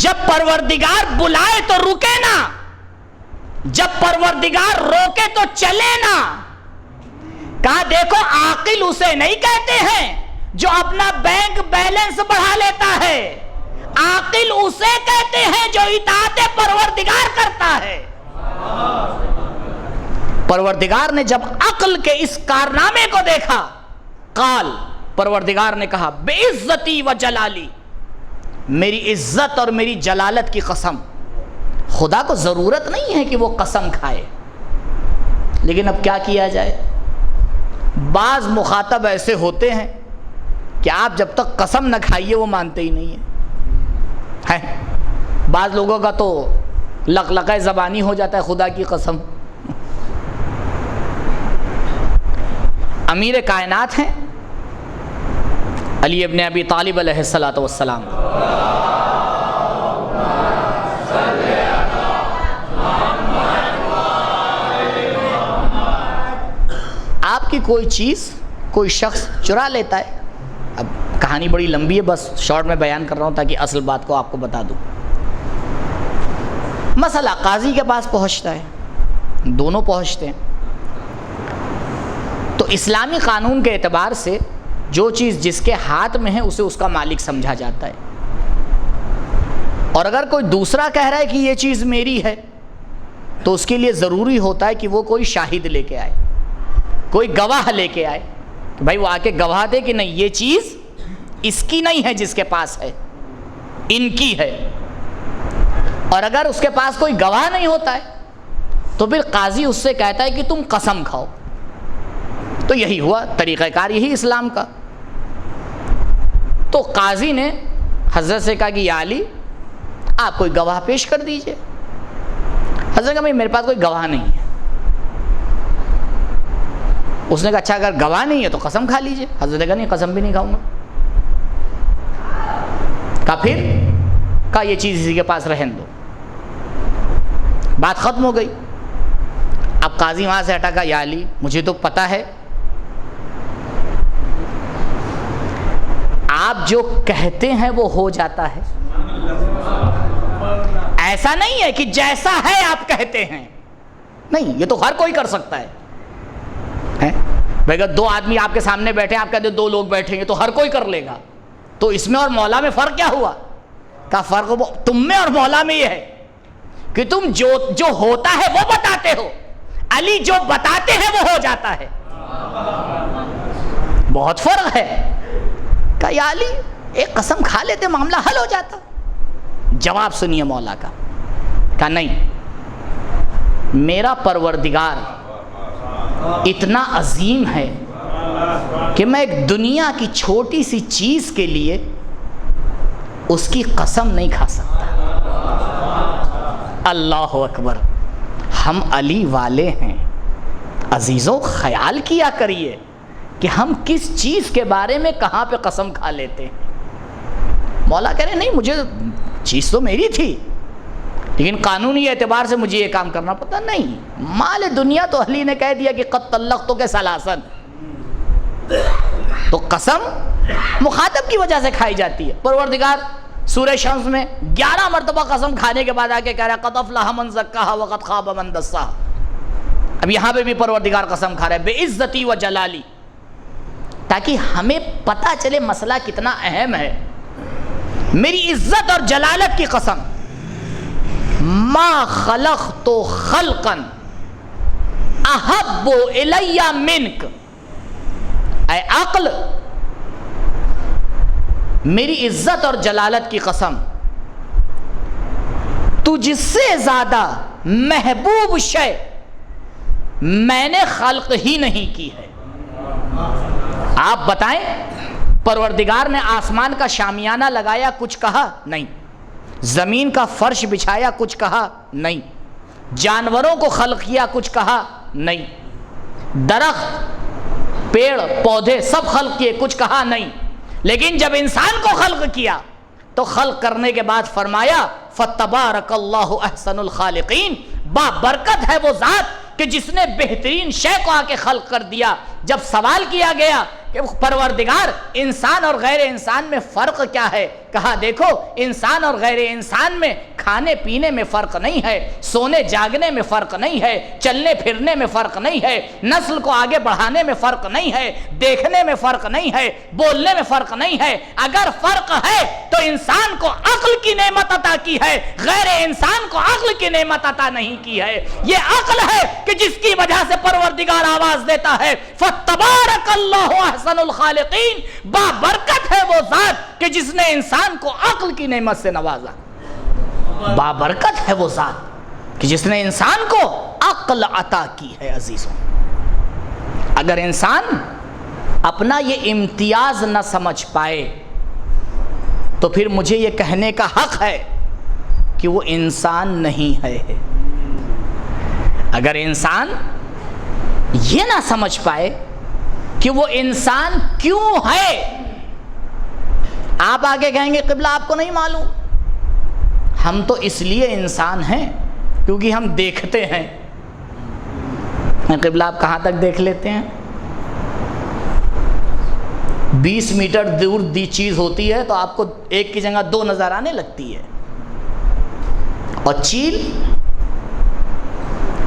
جب پروردگار بلائے تو رکے نا، جب پروردگار روکے تو چلے نا. کہا دیکھو عاقل اسے نہیں کہتے ہیں جو اپنا بینک بیلنس بڑھا لیتا ہے، عاقل اسے کہتے ہیں جو اطاعت پروردگار کرتا ہے. پروردگار نے جب عقل کے اس کارنامے کو دیکھا، قال، پروردگار نے کہا بعزتی و جلالی، میری عزت اور میری جلالت کی قسم. خدا کو ضرورت نہیں ہے کہ وہ قسم کھائے، لیکن اب کیا کیا جائے؟ بعض مخاطب ایسے ہوتے ہیں کہ آپ جب تک قسم نہ کھائیے وہ مانتے ہی نہیں ہیں. بعض لوگوں کا تو لقلقہ زبانی ہو جاتا ہے خدا کی قسم. امیر کائنات ہیں علی ابن ابی طالب علیہ السلام. آپ کی کوئی چیز کوئی شخص چرا لیتا ہے. اب کہانی بڑی لمبی ہے، بس شارٹ میں بیان کر رہا ہوں تاکہ اصل بات کو آپ کو بتا دوں. مسئلہ قاضی کے پاس پہنچتا ہے، دونوں پہنچتے ہیں. تو اسلامی قانون کے اعتبار سے جو چیز جس کے ہاتھ میں ہے اسے اس کا مالک سمجھا جاتا ہے. اور اگر کوئی دوسرا کہہ رہا ہے کہ یہ چیز میری ہے تو اس کے لیے ضروری ہوتا ہے کہ وہ کوئی شاہد لے کے آئے، کوئی گواہ لے کے آئے کہ بھائی وہ آ کے گواہ دے کہ نہیں یہ چیز اس کی نہیں ہے، جس کے پاس ہے ان کی ہے. اور اگر اس کے پاس کوئی گواہ نہیں ہوتا ہے تو پھر قاضی اس سے کہتا ہے کہ تم قسم کھاؤ. تو یہی ہوا، طریقہ کار یہی اسلام کا. تو قاضی نے حضرت سے کہا کہ یا علی آپ کوئی گواہ پیش کر دیجئے. حضرت نے کہا بھائی میرے پاس کوئی گواہ نہیں ہے. اس نے کہا اچھا اگر گواہ نہیں ہے تو قسم کھا لیجئے. حضرت نے کہا نہیں قسم بھی نہیں کھاؤں گا. کہا پھر؟ کہا یہ چیز اسی کے پاس رہن دو. بات ختم ہو گئی. اب قاضی وہاں سے ہٹا. کہا یا علی مجھے تو پتہ ہے آپ جو کہتے ہیں وہ ہو جاتا ہے. ایسا نہیں ہے کہ جیسا ہے آپ کہتے ہیں. نہیں, یہ تو ہر کوئی کر سکتا ہے. اگر دو آدمی آپ کے سامنے بیٹھے آپ کہتے ہیں دو لوگ بیٹھیں گے تو ہر کوئی کر لے گا. تو اس میں اور مولا میں فرق کیا ہوا؟ کہا فرق تم میں اور مولا میں یہ ہے کہ تم جو ہوتا ہے وہ بتاتے ہو. علی جو بتاتے ہیں وہ ہو جاتا ہے. بہت فرق ہے. کہا یا علی ایک قسم کھا لیتے معاملہ حل ہو جاتا. جواب سنیے مولا کا. کہا نہیں, میرا پروردگار اتنا عظیم ہے کہ میں ایک دنیا کی چھوٹی سی چیز کے لیے اس کی قسم نہیں کھا سکتا. اللہ اکبر. ہم علی والے ہیں. عزیزوں خیال کیا کریے کہ ہم کس چیز کے بارے میں کہاں پہ قسم کھا لیتے ہیں. مولا کہہ رہے نہیں مجھے چیز تو میری تھی لیکن قانونی اعتبار سے مجھے یہ کام کرنا پڑتا. نہیں, مال دنیا تو علی نے کہہ دیا کہ قد طلقتک ثلاثا, تو قسم مخاطب کی وجہ سے کھائی جاتی ہے. پروردگار سورہ شمس میں 11 مرتبہ قسم کھانے کے بعد آ کے کہہ رہا ہے قد افلح من زکاہا وقد خاب من دساہا. اب یہاں پہ بھی پروردگار قسم کھا رہا ہے بے عزتی و جلالی, تاکہ ہمیں پتہ چلے مسئلہ کتنا اہم ہے. میری عزت اور جلالت کی قسم, ما خلقت خلقا احب الی منک. اے عقل, میری عزت اور جلالت کی قسم, تجھ سے زیادہ محبوب شے میں نے خلق ہی نہیں کی ہے. آپ بتائیں, پروردگار نے آسمان کا شامیانہ لگایا کچھ کہا؟ نہیں. زمین کا فرش بچھایا کچھ کہا؟ نہیں. جانوروں کو خلق کیا کچھ کہا؟ نہیں. درخت پیڑ پودے سب خلق کیے کچھ کہا؟ نہیں. لیکن جب انسان کو خلق کیا تو خلق کرنے کے بعد فرمایا فتبارک اللہ احسن الخالقین. با برکت ہے وہ ذات کہ جس نے بہترین شے کو آ کے خلق کر دیا. جب سوال کیا گیا کہ پروردگار انسان اور غیر انسان میں فرق کیا ہے, کہا دیکھو انسان اور غیر انسان میں کھانے پینے میں فرق نہیں ہے, سونے جاگنے میں فرق نہیں ہے, چلنے پھرنے میں فرق نہیں ہے, نسل کو آگے بڑھانے میں فرق نہیں ہے, دیکھنے میں فرق نہیں ہے, بولنے میں فرق نہیں ہے. اگر فرق ہے تو انسان کو عقل کی نعمت عطا کی ہے, غیر انسان کو عقل کی نعمت عطا نہیں کی ہے. یہ عقل ہے کہ جس کی وجہ سے پروردگار آواز دیتا ہے فتبارک اللہ احسن الخالقین. با برکت ہے وہ ذات کہ جس نے انسان کو عقل کی نعمت سے نوازا. با برکت ہے وہ ذات کہ جس نے انسان کو عقل عطا کی ہے. عزیزوں, اگر انسان اپنا یہ امتیاز نہ سمجھ پائے تو پھر مجھے یہ کہنے کا حق ہے کہ وہ انسان نہیں ہے. اگر انسان یہ نہ سمجھ پائے کہ وہ انسان کیوں ہے, آپ آگے کہیں گے قبلہ آپ کو نہیں معلوم, ہم تو اس لیے انسان ہیں کیونکہ ہم دیکھتے ہیں. قبلہ آپ کہاں تک دیکھ لیتے ہیں؟ 20 میٹر دور دی چیز ہوتی ہے تو آپ کو ایک کی جگہ 2 نظر آنے لگتی ہے, اور چیل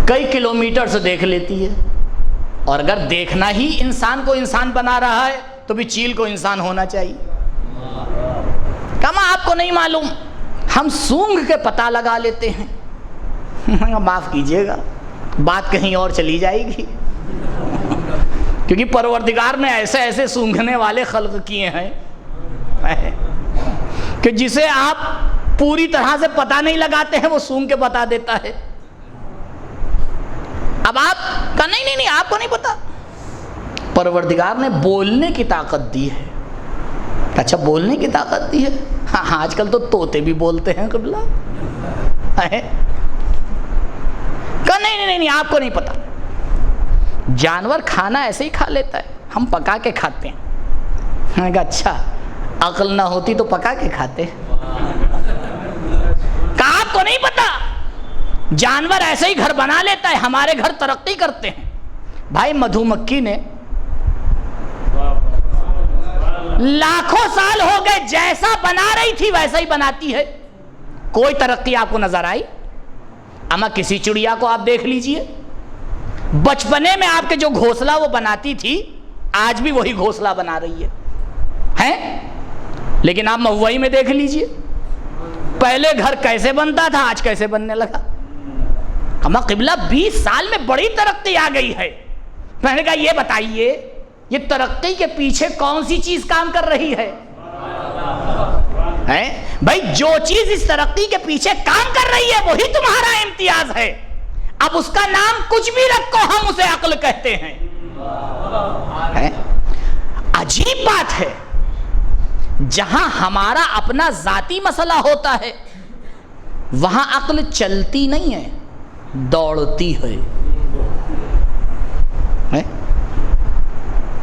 کئی کلومیٹر سے دیکھ لیتی ہے. اور اگر دیکھنا ہی انسان کو انسان بنا رہا ہے تو بھی چیل کو انسان ہونا چاہیے. کما آپ کو نہیں معلوم, ہم سونگھ کے پتہ لگا لیتے ہیں. معاف کیجئے گا, بات کہیں اور چلی جائے گی, کیونکہ پروردگار نے ایسے ایسے سونگھنے والے خلق کیے ہیں کہ جسے آپ پوری طرح سے پتہ نہیں لگاتے ہیں وہ سونگھ کے بتا دیتا ہے. اب آپ کہا نہیں آپ کو نہیں پتا. پروردگار نے بولنے کی طاقت دی ہے, اچھا بولنے کی طاقت دی ہے؟ ہاں آج کل تو طوطے بھی بولتے ہیں قبلہ. کہا نہیں آپ کو نہیں پتا، جانور کھانا ایسے ہی کھا لیتا ہے، ہم پکا کے کھاتے ہیں. میں کہا اچھا، عقل نہ ہوتی تو پکا کے کھاتے. کہا آپ کو نہیں پتا، جانور ایسے ہی گھر بنا لیتا ہے، ہمارے گھر ترقی کرتے ہیں. بھائی مدھو مکھی نے لاکھوں سال ہو گئے جیسا بنا رہی تھی ویسا ہی بناتی ہے، کوئی ترقی آپ کو نظر آئی؟ اما کسی چڑیا کو آپ دیکھ لیجئے، بچپنے میں آپ کے جو گھونسلہ وہ بناتی تھی آج بھی وہی گھونسلہ بنا رہی ہے. لیکن آپ مہوئی میں دیکھ لیجئے، پہلے گھر کیسے بنتا تھا آج کیسے بننے لگا. اما قبلہ 20 سال میں بڑی ترقی آ گئی ہے. میں نے کہا یہ بتائیے یہ ترقی کے پیچھے کون سی چیز کام کر رہی ہے؟ بھائی جو چیز اس ترقی کے پیچھے کام کر رہی ہے وہی تمہارا امتیاز ہے. اب اس کا نام کچھ بھی رکھو، ہم اسے عقل کہتے ہیں. عجیب بات ہے، جہاں ہمارا اپنا ذاتی مسئلہ ہوتا ہے وہاں عقل چلتی نہیں ہے، دوڑتی ہے.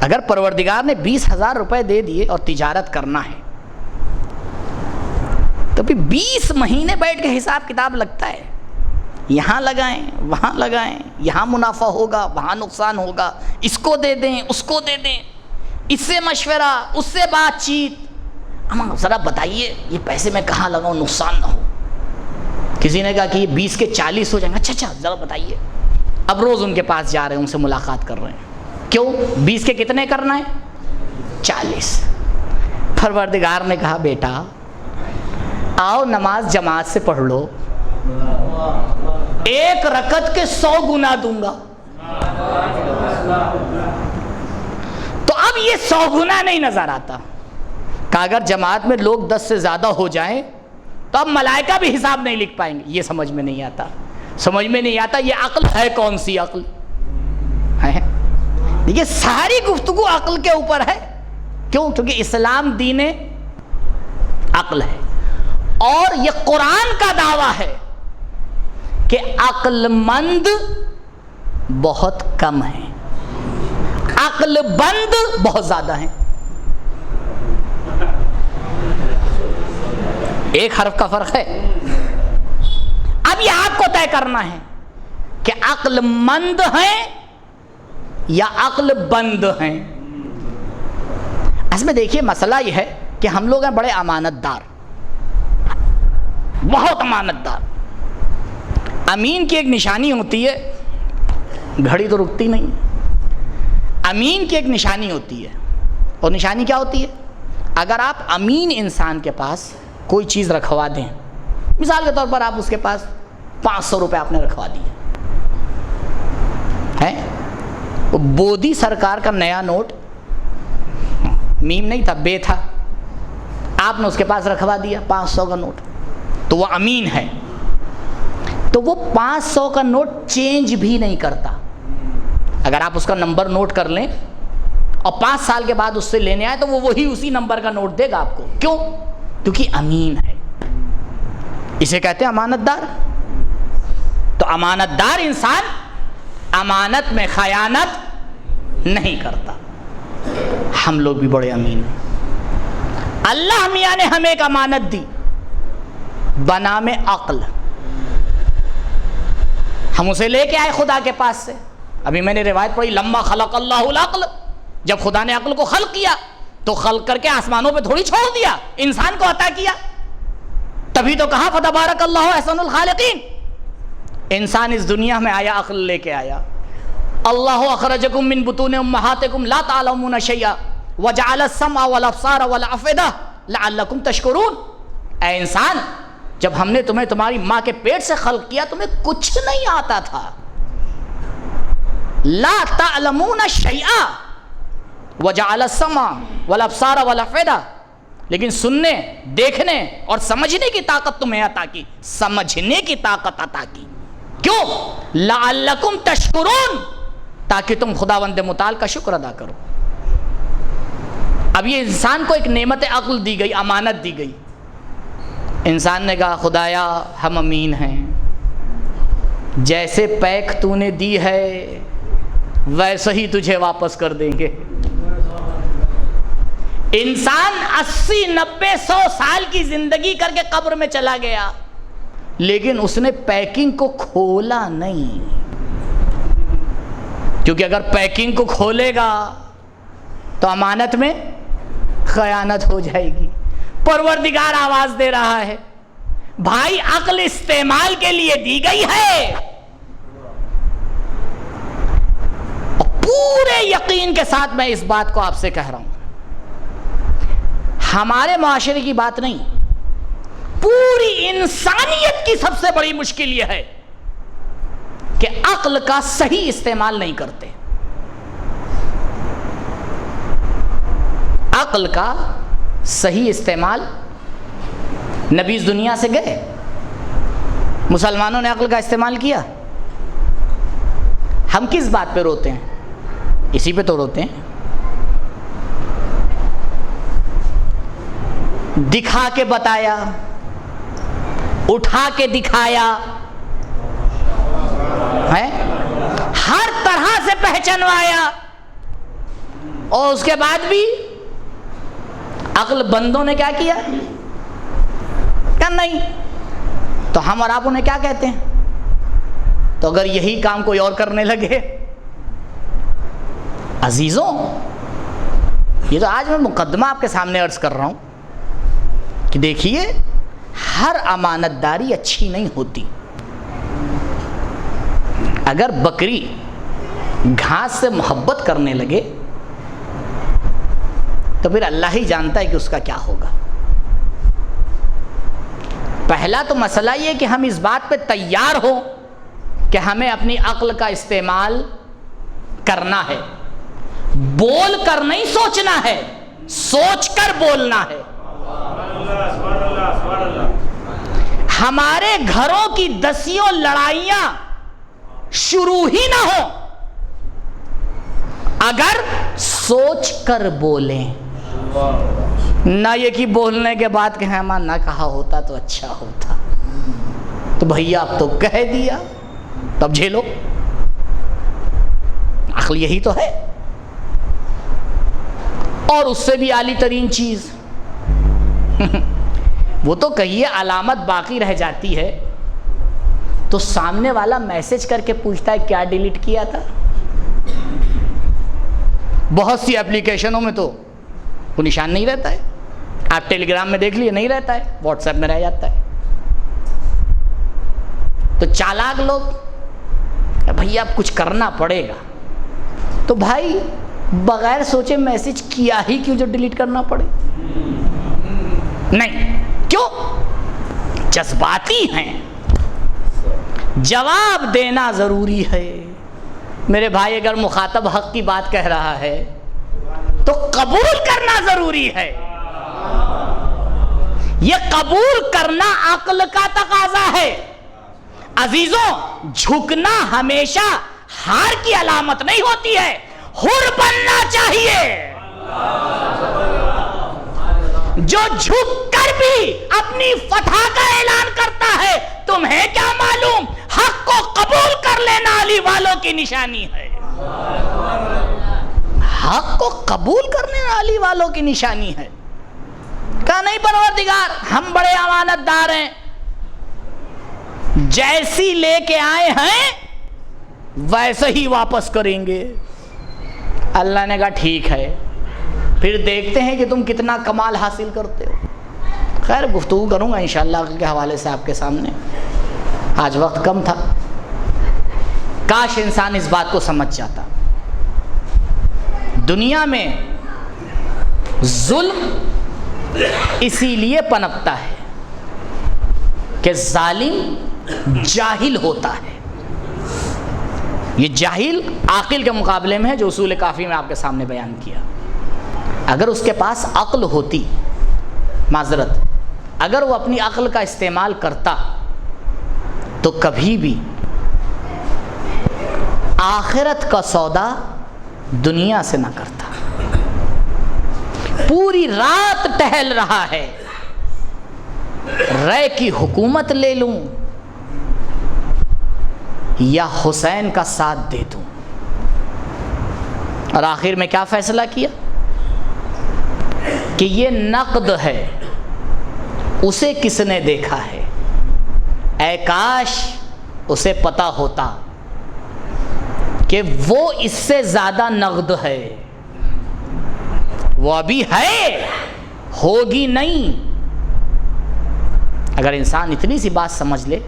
اگر پروردگار نے 20,000 روپے دے دیے اور تجارت کرنا ہے تو پھر 20 مہینے بیٹھ کے حساب کتاب لگتا ہے، یہاں لگائیں وہاں لگائیں، یہاں منافع ہوگا وہاں نقصان ہوگا، اس کو دے دیں اس کو دے دیں، اس سے مشورہ اس سے بات چیت. اما ذرا بتائیے یہ پیسے میں کہاں لگاؤں نقصان نہ ہو. کسی نے کہا کہ یہ 20 کے 40 ہو جائیں گے. اچھا ذرا بتائیے. اب روز ان کے پاس جا رہے ہیں، ان سے ملاقات کر رہے ہیں. کیوں 20 کے کتنے کرنا ہے؟ 40. پروردگار نے کہا بیٹا آؤ نماز جماعت سے پڑھ لو، 1 رکعت کے 100 گنا دوں گا. تو اب یہ 100 گنا نہیں نظر آتا کہ اگر جماعت میں لوگ 10 سے زیادہ ہو جائیں تو اب ملائکہ بھی حساب نہیں لکھ پائیں گے. یہ سمجھ میں نہیں آتا، سمجھ میں نہیں آتا یہ عقل ہے کون سی عقل ہے. یہ ساری گفتگو عقل کے اوپر ہے. کیوں؟ کیونکہ اسلام دین عقل ہے، اور یہ قرآن کا دعویٰ ہے کہ عقل مند بہت کم ہیں، عقل بند بہت زیادہ ہیں. ایک حرف کا فرق ہے. اب یہ آپ کو طے کرنا ہے کہ عقل مند ہیں یا عقل بند ہیں. اس میں دیکھیے مسئلہ یہ ہے کہ ہم لوگ ہیں بڑے امانت دار، بہت امانت دار. امین کی ایک نشانی ہوتی ہے، گھڑی تو رکتی نہیں. امین کی ایک نشانی ہوتی ہے، اور نشانی کیا ہوتی ہے؟ اگر آپ امین انسان کے پاس کوئی چیز رکھوا دیں، مثال کے طور پر آپ اس کے پاس 500 روپے آپ نے رکھوا دیے ہیں، بودی سرکار کا نیا نوٹ، میم نہیں تھا بے تھا، آپ نے اس کے پاس رکھوا دیا 500 کا نوٹ، تو وہ امین ہے. تو وہ 500 کا نوٹ چینج بھی نہیں کرتا. اگر آپ اس کا نمبر نوٹ کر لیں اور 5 سال کے بعد اس سے لینے آئے تو وہ وہی اسی نمبر کا نوٹ دے گا آپ کو. کیوں؟ کیونکہ امین ہے. اسے کہتے ہیں امانت دار. تو امانت دار انسان امانت میں خیانت نہیں کرتا. ہم لوگ بھی بڑے امین ہیں. اللہ میاں نے ہمیں ایک امانت دی بنام عقل، ہم اسے لے کے آئے خدا کے پاس سے. ابھی میں نے روایت پڑھی لما خلق اللہ العقل، جب خدا نے عقل کو خلق کیا تو خلق کر کے آسمانوں پہ تھوڑی چھوڑ دیا، انسان کو عطا کیا. تبھی تو کہا فتبارک اللہ احسن الخالقین. انسان اس دنیا میں آیا عقل لے کے آیا. اللہ اخرجکم من بطون امہاتکم لا تعلمون شیئا وجعل السمع والابصار والافئدہ لعلکم تشکرون. اے انسان، جب ہم نے تمہیں تمہاری ماں کے پیٹ سے خلق کیا تمہیں کچھ نہیں آتا تھا. لا تعلمون شیئا وجعل السمع والابصار والافئدہ، لیکن سننے دیکھنے اور سمجھنے کی طاقت تمہیں عطا کی، سمجھنے کی طاقت عطا کی. کیوں؟ لعلکم تشکرون، تاکہ تم خداوند متعال کا شکر ادا کرو. اب یہ انسان کو ایک نعمت عقل دی گئی، امانت دی گئی. انسان نے کہا خدایا ہم امین ہیں، جیسے پیک تو نے دی ہے ویسے ہی تجھے واپس کر دیں گے. انسان 80 90 100 سال کی زندگی کر کے قبر میں چلا گیا، لیکن اس نے پیکنگ کو کھولا نہیں، کیونکہ اگر پیکنگ کو کھولے گا تو امانت میں خیانت ہو جائے گی. پروردگار آواز دے رہا ہے بھائی عقل استعمال کے لیے دی گئی ہے، اور پورے یقین کے ساتھ میں اس بات کو آپ سے کہہ رہا ہوں، ہمارے معاشرے کی بات نہیں، پوری انسانیت کی سب سے بڑی مشکل یہ ہے کہ عقل کا صحیح استعمال نہیں کرتے. عقل کا صحیح استعمال. نبی اس دنیا سے گئے، مسلمانوں نے عقل کا استعمال کیا. ہم کس بات پہ روتے ہیں؟ اسی پہ تو روتے ہیں. دکھا کے بتایا، اٹھا کے دکھایا ہے، ہر طرح سے پہچانوایا، اور اس کے بعد بھی عقل بندوں نے کیا کیا؟ کیا نہیں. تو ہم اور آپ انہیں کیا کہتے ہیں؟ تو اگر یہی کام کوئی اور کرنے لگے، عزیزوں یہ تو آج میں مقدمہ آپ کے سامنے عرض کر رہا ہوں کہ دیکھیے ہر امانت داری اچھی نہیں ہوتی. اگر بکری گھاس سے محبت کرنے لگے تو پھر اللہ ہی جانتا ہے کہ اس کا کیا ہوگا. پہلا تو مسئلہ یہ کہ ہم اس بات پہ تیار ہوں کہ ہمیں اپنی عقل کا استعمال کرنا ہے. بول کر نہیں سوچنا ہے، سوچ کر بولنا ہے. ہمارے گھروں کی دسیوں لڑائیاں شروع ہی نہ ہو اگر سوچ کر بولیں، نہ یہ کہ بولنے کے بعد کہ ہاں نہ کہا ہوتا تو اچھا ہوتا. تو بھیا اب تو کہہ دیا، تب جھیلو. عقل یہی تو ہے. اور اس سے بھی اعلی ترین چیز وہ تو کہیے علامت باقی رہ جاتی ہے تو سامنے والا میسج کر کے پوچھتا ہے کیا ڈیلیٹ کیا تھا. بہت سی اپلیکیشنوں میں تو وہ نشان نہیں رہتا ہے. آپ ٹیلی گرام میں دیکھ لیے نہیں رہتا ہے، واٹس ایپ میں رہ جاتا ہے. تو چالاک لوگ بھیا اب کچھ کرنا پڑے گا، تو بھائی بغیر سوچے میسج کیا ہی کیوں جو ڈیلیٹ کرنا پڑے؟ نہیں، کیوں؟ جذباتی ہیں. جواب دینا ضروری ہے. میرے بھائی اگر مخاطب حق کی بات کہہ رہا ہے تو قبول کرنا ضروری ہے. یہ قبول کرنا عقل کا تقاضا ہے. عزیزوں جھکنا ہمیشہ ہار کی علامت نہیں ہوتی ہے، حر بننا چاہیے. جو جھک کر بھی اپنی فتح کا اعلان کرتا ہے، تمہیں کیا معلوم، حق کو قبول کر لینا علی والوں کی نشانی ہے. حق کو قبول کرنے علی والوں کی نشانی ہے. کہا نہیں پروردگار ہم بڑے امانت دار ہیں، جیسی لے کے آئے ہیں ویسے ہی واپس کریں گے. اللہ نے کہا ٹھیک ہے، پھر دیکھتے ہیں کہ تم کتنا کمال حاصل کرتے ہو. خیر گفتگو کروں گا انشاءاللہ عقل کے حوالے سے آپ کے سامنے، آج وقت کم تھا. کاش انسان اس بات کو سمجھ جاتا. دنیا میں ظلم اسی لیے پنپتا ہے کہ ظالم جاہل ہوتا ہے. یہ جاہل عاقل کے مقابلے میں ہے، جو اصول کافی میں آپ کے سامنے بیان کیا. اگر اس کے پاس عقل ہوتی، معذرت، اگر وہ اپنی عقل کا استعمال کرتا تو کبھی بھی آخرت کا سودا دنیا سے نہ کرتا. پوری رات ٹہل رہا ہے، رے کی حکومت لے لوں یا حسین کا ساتھ دے دوں؟ اور آخر میں کیا فیصلہ کیا کہ یہ نقد ہے، اسے کس نے دیکھا ہے؟ اے کاش اسے پتا ہوتا کہ وہ اس سے زیادہ نقد ہے، وہ ابھی ہے، ہوگی نہیں۔ اگر انسان اتنی سی بات سمجھ لے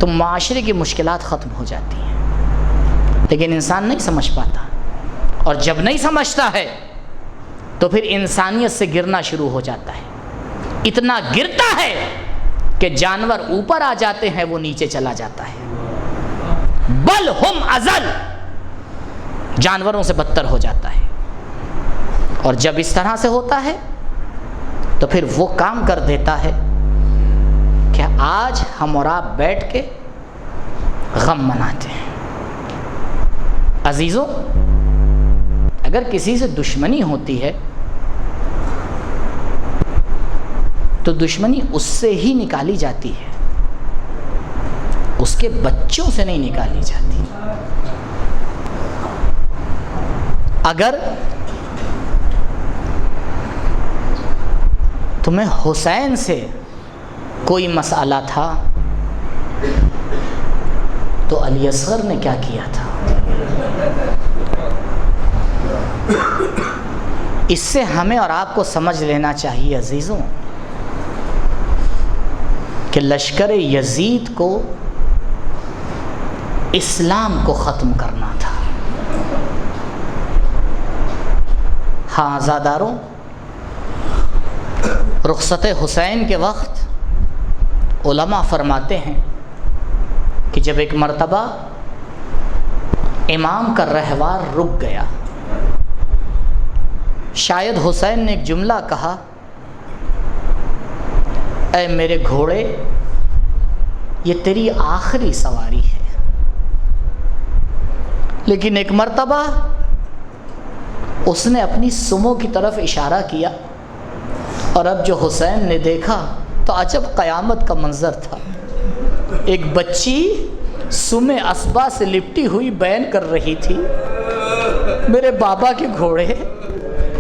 تو معاشرے کی مشکلات ختم ہو جاتی ہیں، لیکن انسان نہیں سمجھ پاتا، اور جب نہیں سمجھتا ہے تو پھر انسانیت سے گرنا شروع ہو جاتا ہے۔ اتنا گرتا ہے کہ جانور اوپر آ جاتے ہیں، وہ نیچے چلا جاتا ہے، بل ہم ازل، جانوروں سے بدتر ہو جاتا ہے۔ اور جب اس طرح سے ہوتا ہے تو پھر وہ کام کر دیتا ہے کہ آج ہم اور آپ بیٹھ کے غم مناتے ہیں۔ عزیزوں، اگر کسی سے دشمنی ہوتی ہے تو دشمنی اس سے ہی نکالی جاتی ہے، اس کے بچوں سے نہیں نکالی جاتی۔ اگر تمہیں حسین سے کوئی مسئلہ تھا تو علی اصغر نے کیا کیا تھا؟ اس سے ہمیں اور آپ کو سمجھ لینا چاہیے عزیزوں کہ لشکر یزید کو اسلام کو ختم کرنا تھا۔ ہاں عزاداروں، رخصت حسین کے وقت علماء فرماتے ہیں کہ جب ایک مرتبہ امام کا رہوار رک گیا، شاید حسین نے ایک جملہ کہا، اے میرے گھوڑے، یہ تیری آخری سواری ہے۔ لیکن ایک مرتبہ اس نے اپنی سمو کی طرف اشارہ کیا، اور اب جو حسین نے دیکھا تو عجب قیامت کا منظر تھا۔ ایک بچی سم اسبا سے لپٹی ہوئی بین کر رہی تھی، میرے بابا کے گھوڑے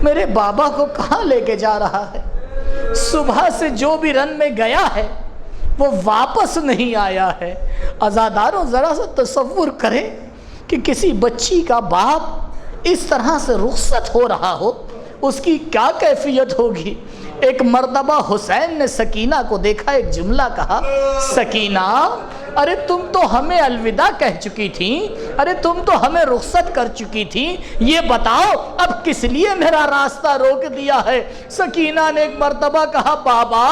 میرے بابا کو کہاں لے کے جا رہا ہے؟ صبح سے جو بھی رن میں گیا ہے وہ واپس نہیں آیا ہے۔ عزاداروں، ذرا سا تصور کریں کہ کسی بچی کا باپ اس طرح سے رخصت ہو رہا ہو، اس کی کیا کیفیت ہوگی۔ ایک مرتبہ حسین نے سکینہ کو دیکھا، ایک جملہ کہا، سکینہ، ارے تم تو ہمیں الوداع کہہ چکی تھیں، ارے تم تو ہمیں رخصت کر چکی تھیں، یہ بتاؤ اب کس لیے میرا راستہ روک دیا ہے؟ سکینہ نے ایک مرتبہ کہا، بابا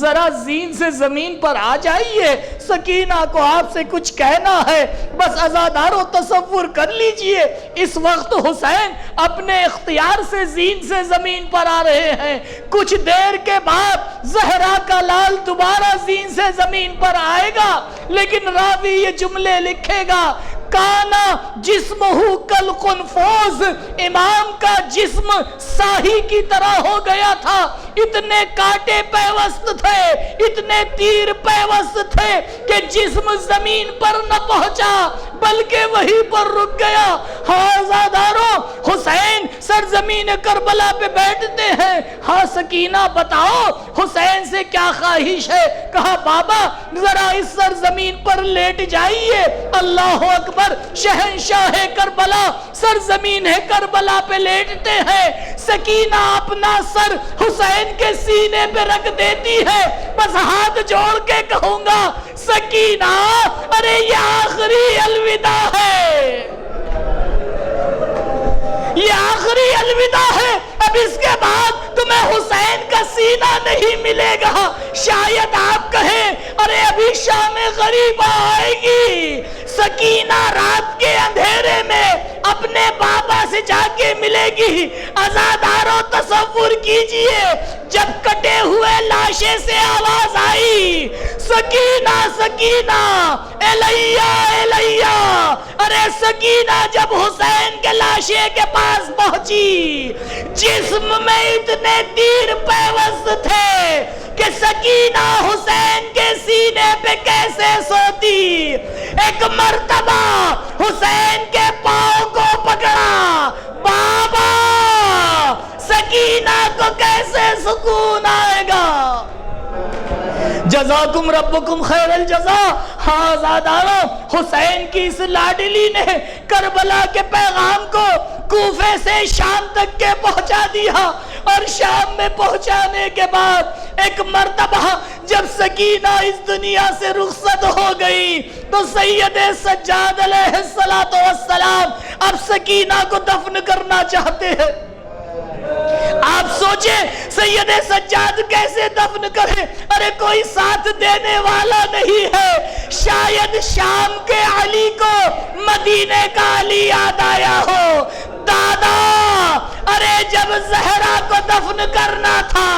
ذرا زین سے زمین پر آ جائیے، سکینہ کو آپ سے کچھ کہنا ہے۔ بس عزاداروں تصور کر لیجئے، اس وقت حسین اپنے اختیار سے زین سے زمین پر آ رہے ہیں، کچھ دیر کے بعد زہرا کا لال دوبارہ زین سے زمین پر آئے گا، لیکن راوی یہ جملے لکھے گا، کانا جسمہ کل قنفوز، امام کا جسم ساہی کی طرح ہو گیا تھا، اتنے کانٹے پیوست تھے، اتنے تیر پیوست تھے کہ جسم زمین پر نہ پہنچا بلکہ وہیں پر رک گیا۔ حوالداروں، حسین سرزمین کربلا پہ بیٹھتے ہیں۔ ہاں سکینہ بتاؤ حسین سے کیا خواہش ہے؟ کہا بابا ذرا اس سرزمین پر لیٹ جائیے۔ اللہ اکبر، شہنشاہ کربلا سرزمین کربلا پہ لیٹتے ہیں، سکینہ اپنا سر حسین کے سینے پہ رکھ دیتی ہے۔ بس ہاتھ جوڑ کے کہوں گا، سکینہ ارے یہ آخری الوداع ہے، یہ آخری الوداع ہے، اب اس کے بعد تمہیں حسین کا سینہ نہیں ملے گا۔ شاید آپ کہیں ارے ابھی شام غریبہ آئے گی، سکینہ رات کے اندھیرے میں اپنے بابا سے جا کے ملے گی۔ عزاداروں تصور کیجئے، جب کٹے ہوئے لاشے سے آواز آئی سکینہ سکینہ الیہ الیہ، ارے سکینہ جب حسین کے لاشے کے پاس پہنچی، جسم میں اتنے تیر پیوست تھے کہ سکینہ حسین کے سینے پہ کیسے سوتی۔ ایک مرتبہ حسین کے پاؤں کو پکڑا، بابا سکینہ کو کیسے سکون آئے گا؟ جزاکم ربکم خیر الجزا۔ ہاں زادارو، حسین کی اس لاڈلی نے کربلا کے پیغام کو کوفے سے شام تک کے پہنچا دیا، اور شام میں پہنچانے کے بعد ایک مرتبہ جب سکینہ اس دنیا سے رخصت ہو گئی تو سید سجاد علیہ السلام اب سکینہ کو دفن کرنا چاہتے ہیں۔ آپ سوچیں سید سجاد کیسے دفن کرے؟ ارے کوئی ساتھ دینے والا نہیں ہے۔ شاید شام کے علی کو مدینے کا علی یاد آیا ہو۔ دادا ارے جب زہرا کو دفن کرنا تھا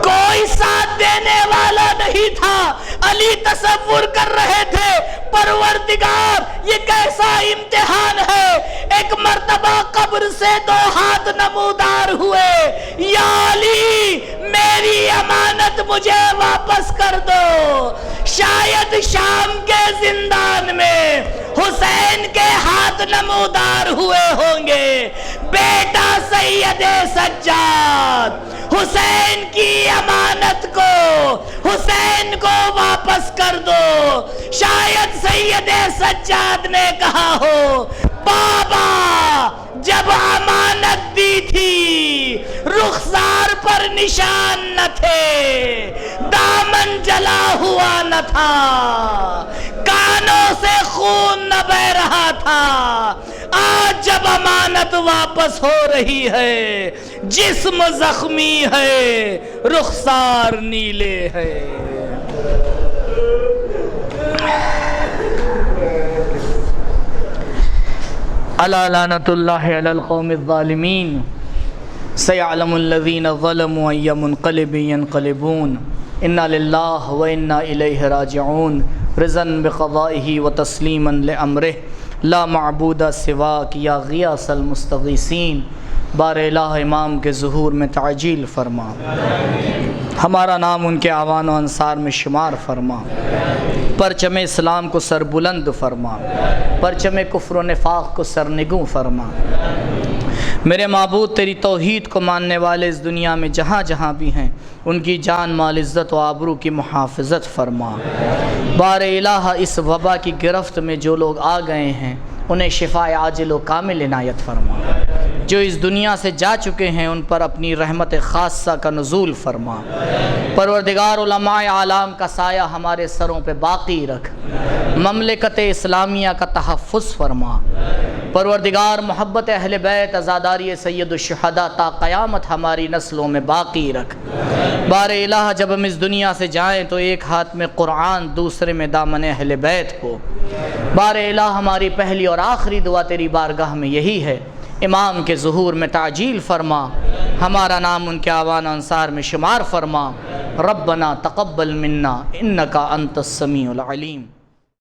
کوئی ساتھ دینے والا نہیں تھا، علی تصور کر رہے تھے پروردگار یہ کیسا امتحان ہے۔ ایک مرتبہ قبر سے دو ہاتھ نمودار ہوئے، یا علی میری امانت مجھے واپس کر دو۔ شاید شام کے زندان میں حسین کے ہاتھ نمودار ہوئے ہوں گے، بیٹا سید سجاد حسین کی امانت کو حسین کو واپس کر دو۔ شاید سید سجاد نے کہا ہو، بابا جب امانت دی تھی رخسار پر نشان نہ تھے، دامن جلا ہوا نہ تھا، کانوں سے خون نہ بہ رہا تھا، آج جب امانت واپس ہو رہی ہے جسم زخمی ہے رخسار نیلے ہے۔ الا لعنت اللہ علی القوم الظالمین سیعلم الذین ظلموا ای منقلب ینقلبون انا للہ و انا الیہ راجعون رضا بقضائہ و تسلیما لامرہ لا معبود سواک یا غیاث المستغیثین۔ بار الہ امام کے ظہور میں تعجیل فرما، ہمارا نام ان کے اعوان و انصار میں شمار فرما، پرچم اسلام کو سر بلند فرما، پرچم کفر و نفاق کو سرنگوں فرما۔ میرے معبود تیری توحید کو ماننے والے اس دنیا میں جہاں جہاں بھی ہیں ان کی جان مال عزت و آبرو کی محافظت فرما۔ بار الہ اس وبا کی گرفت میں جو لوگ آ گئے ہیں انہیں شفاء عاجل و کامل عنایت فرما، جو اس دنیا سے جا چکے ہیں ان پر اپنی رحمت خاصہ کا نزول فرما۔ پروردگار علماء عالم کا سایہ ہمارے سروں پہ باقی رکھ، مملکت اسلامیہ کا تحفظ فرما۔ پروردگار محبت اہل بیت عزاداری سید الشہداء تا قیامت ہماری نسلوں میں باقی رکھ۔ بار الہ جب ہم اس دنیا سے جائیں تو ایک ہاتھ میں قرآن دوسرے میں دامن اہل بیت ہو۔ بار الہ ہماری پہلی اور آخری دعا تیری بارگاہ میں یہی ہے، امام کے ظہور میں تعجیل فرما، ہمارا نام ان کے اعوان و انصار میں شمار فرما۔ ربنا تقبل منا انکا انت السمیع العلیم۔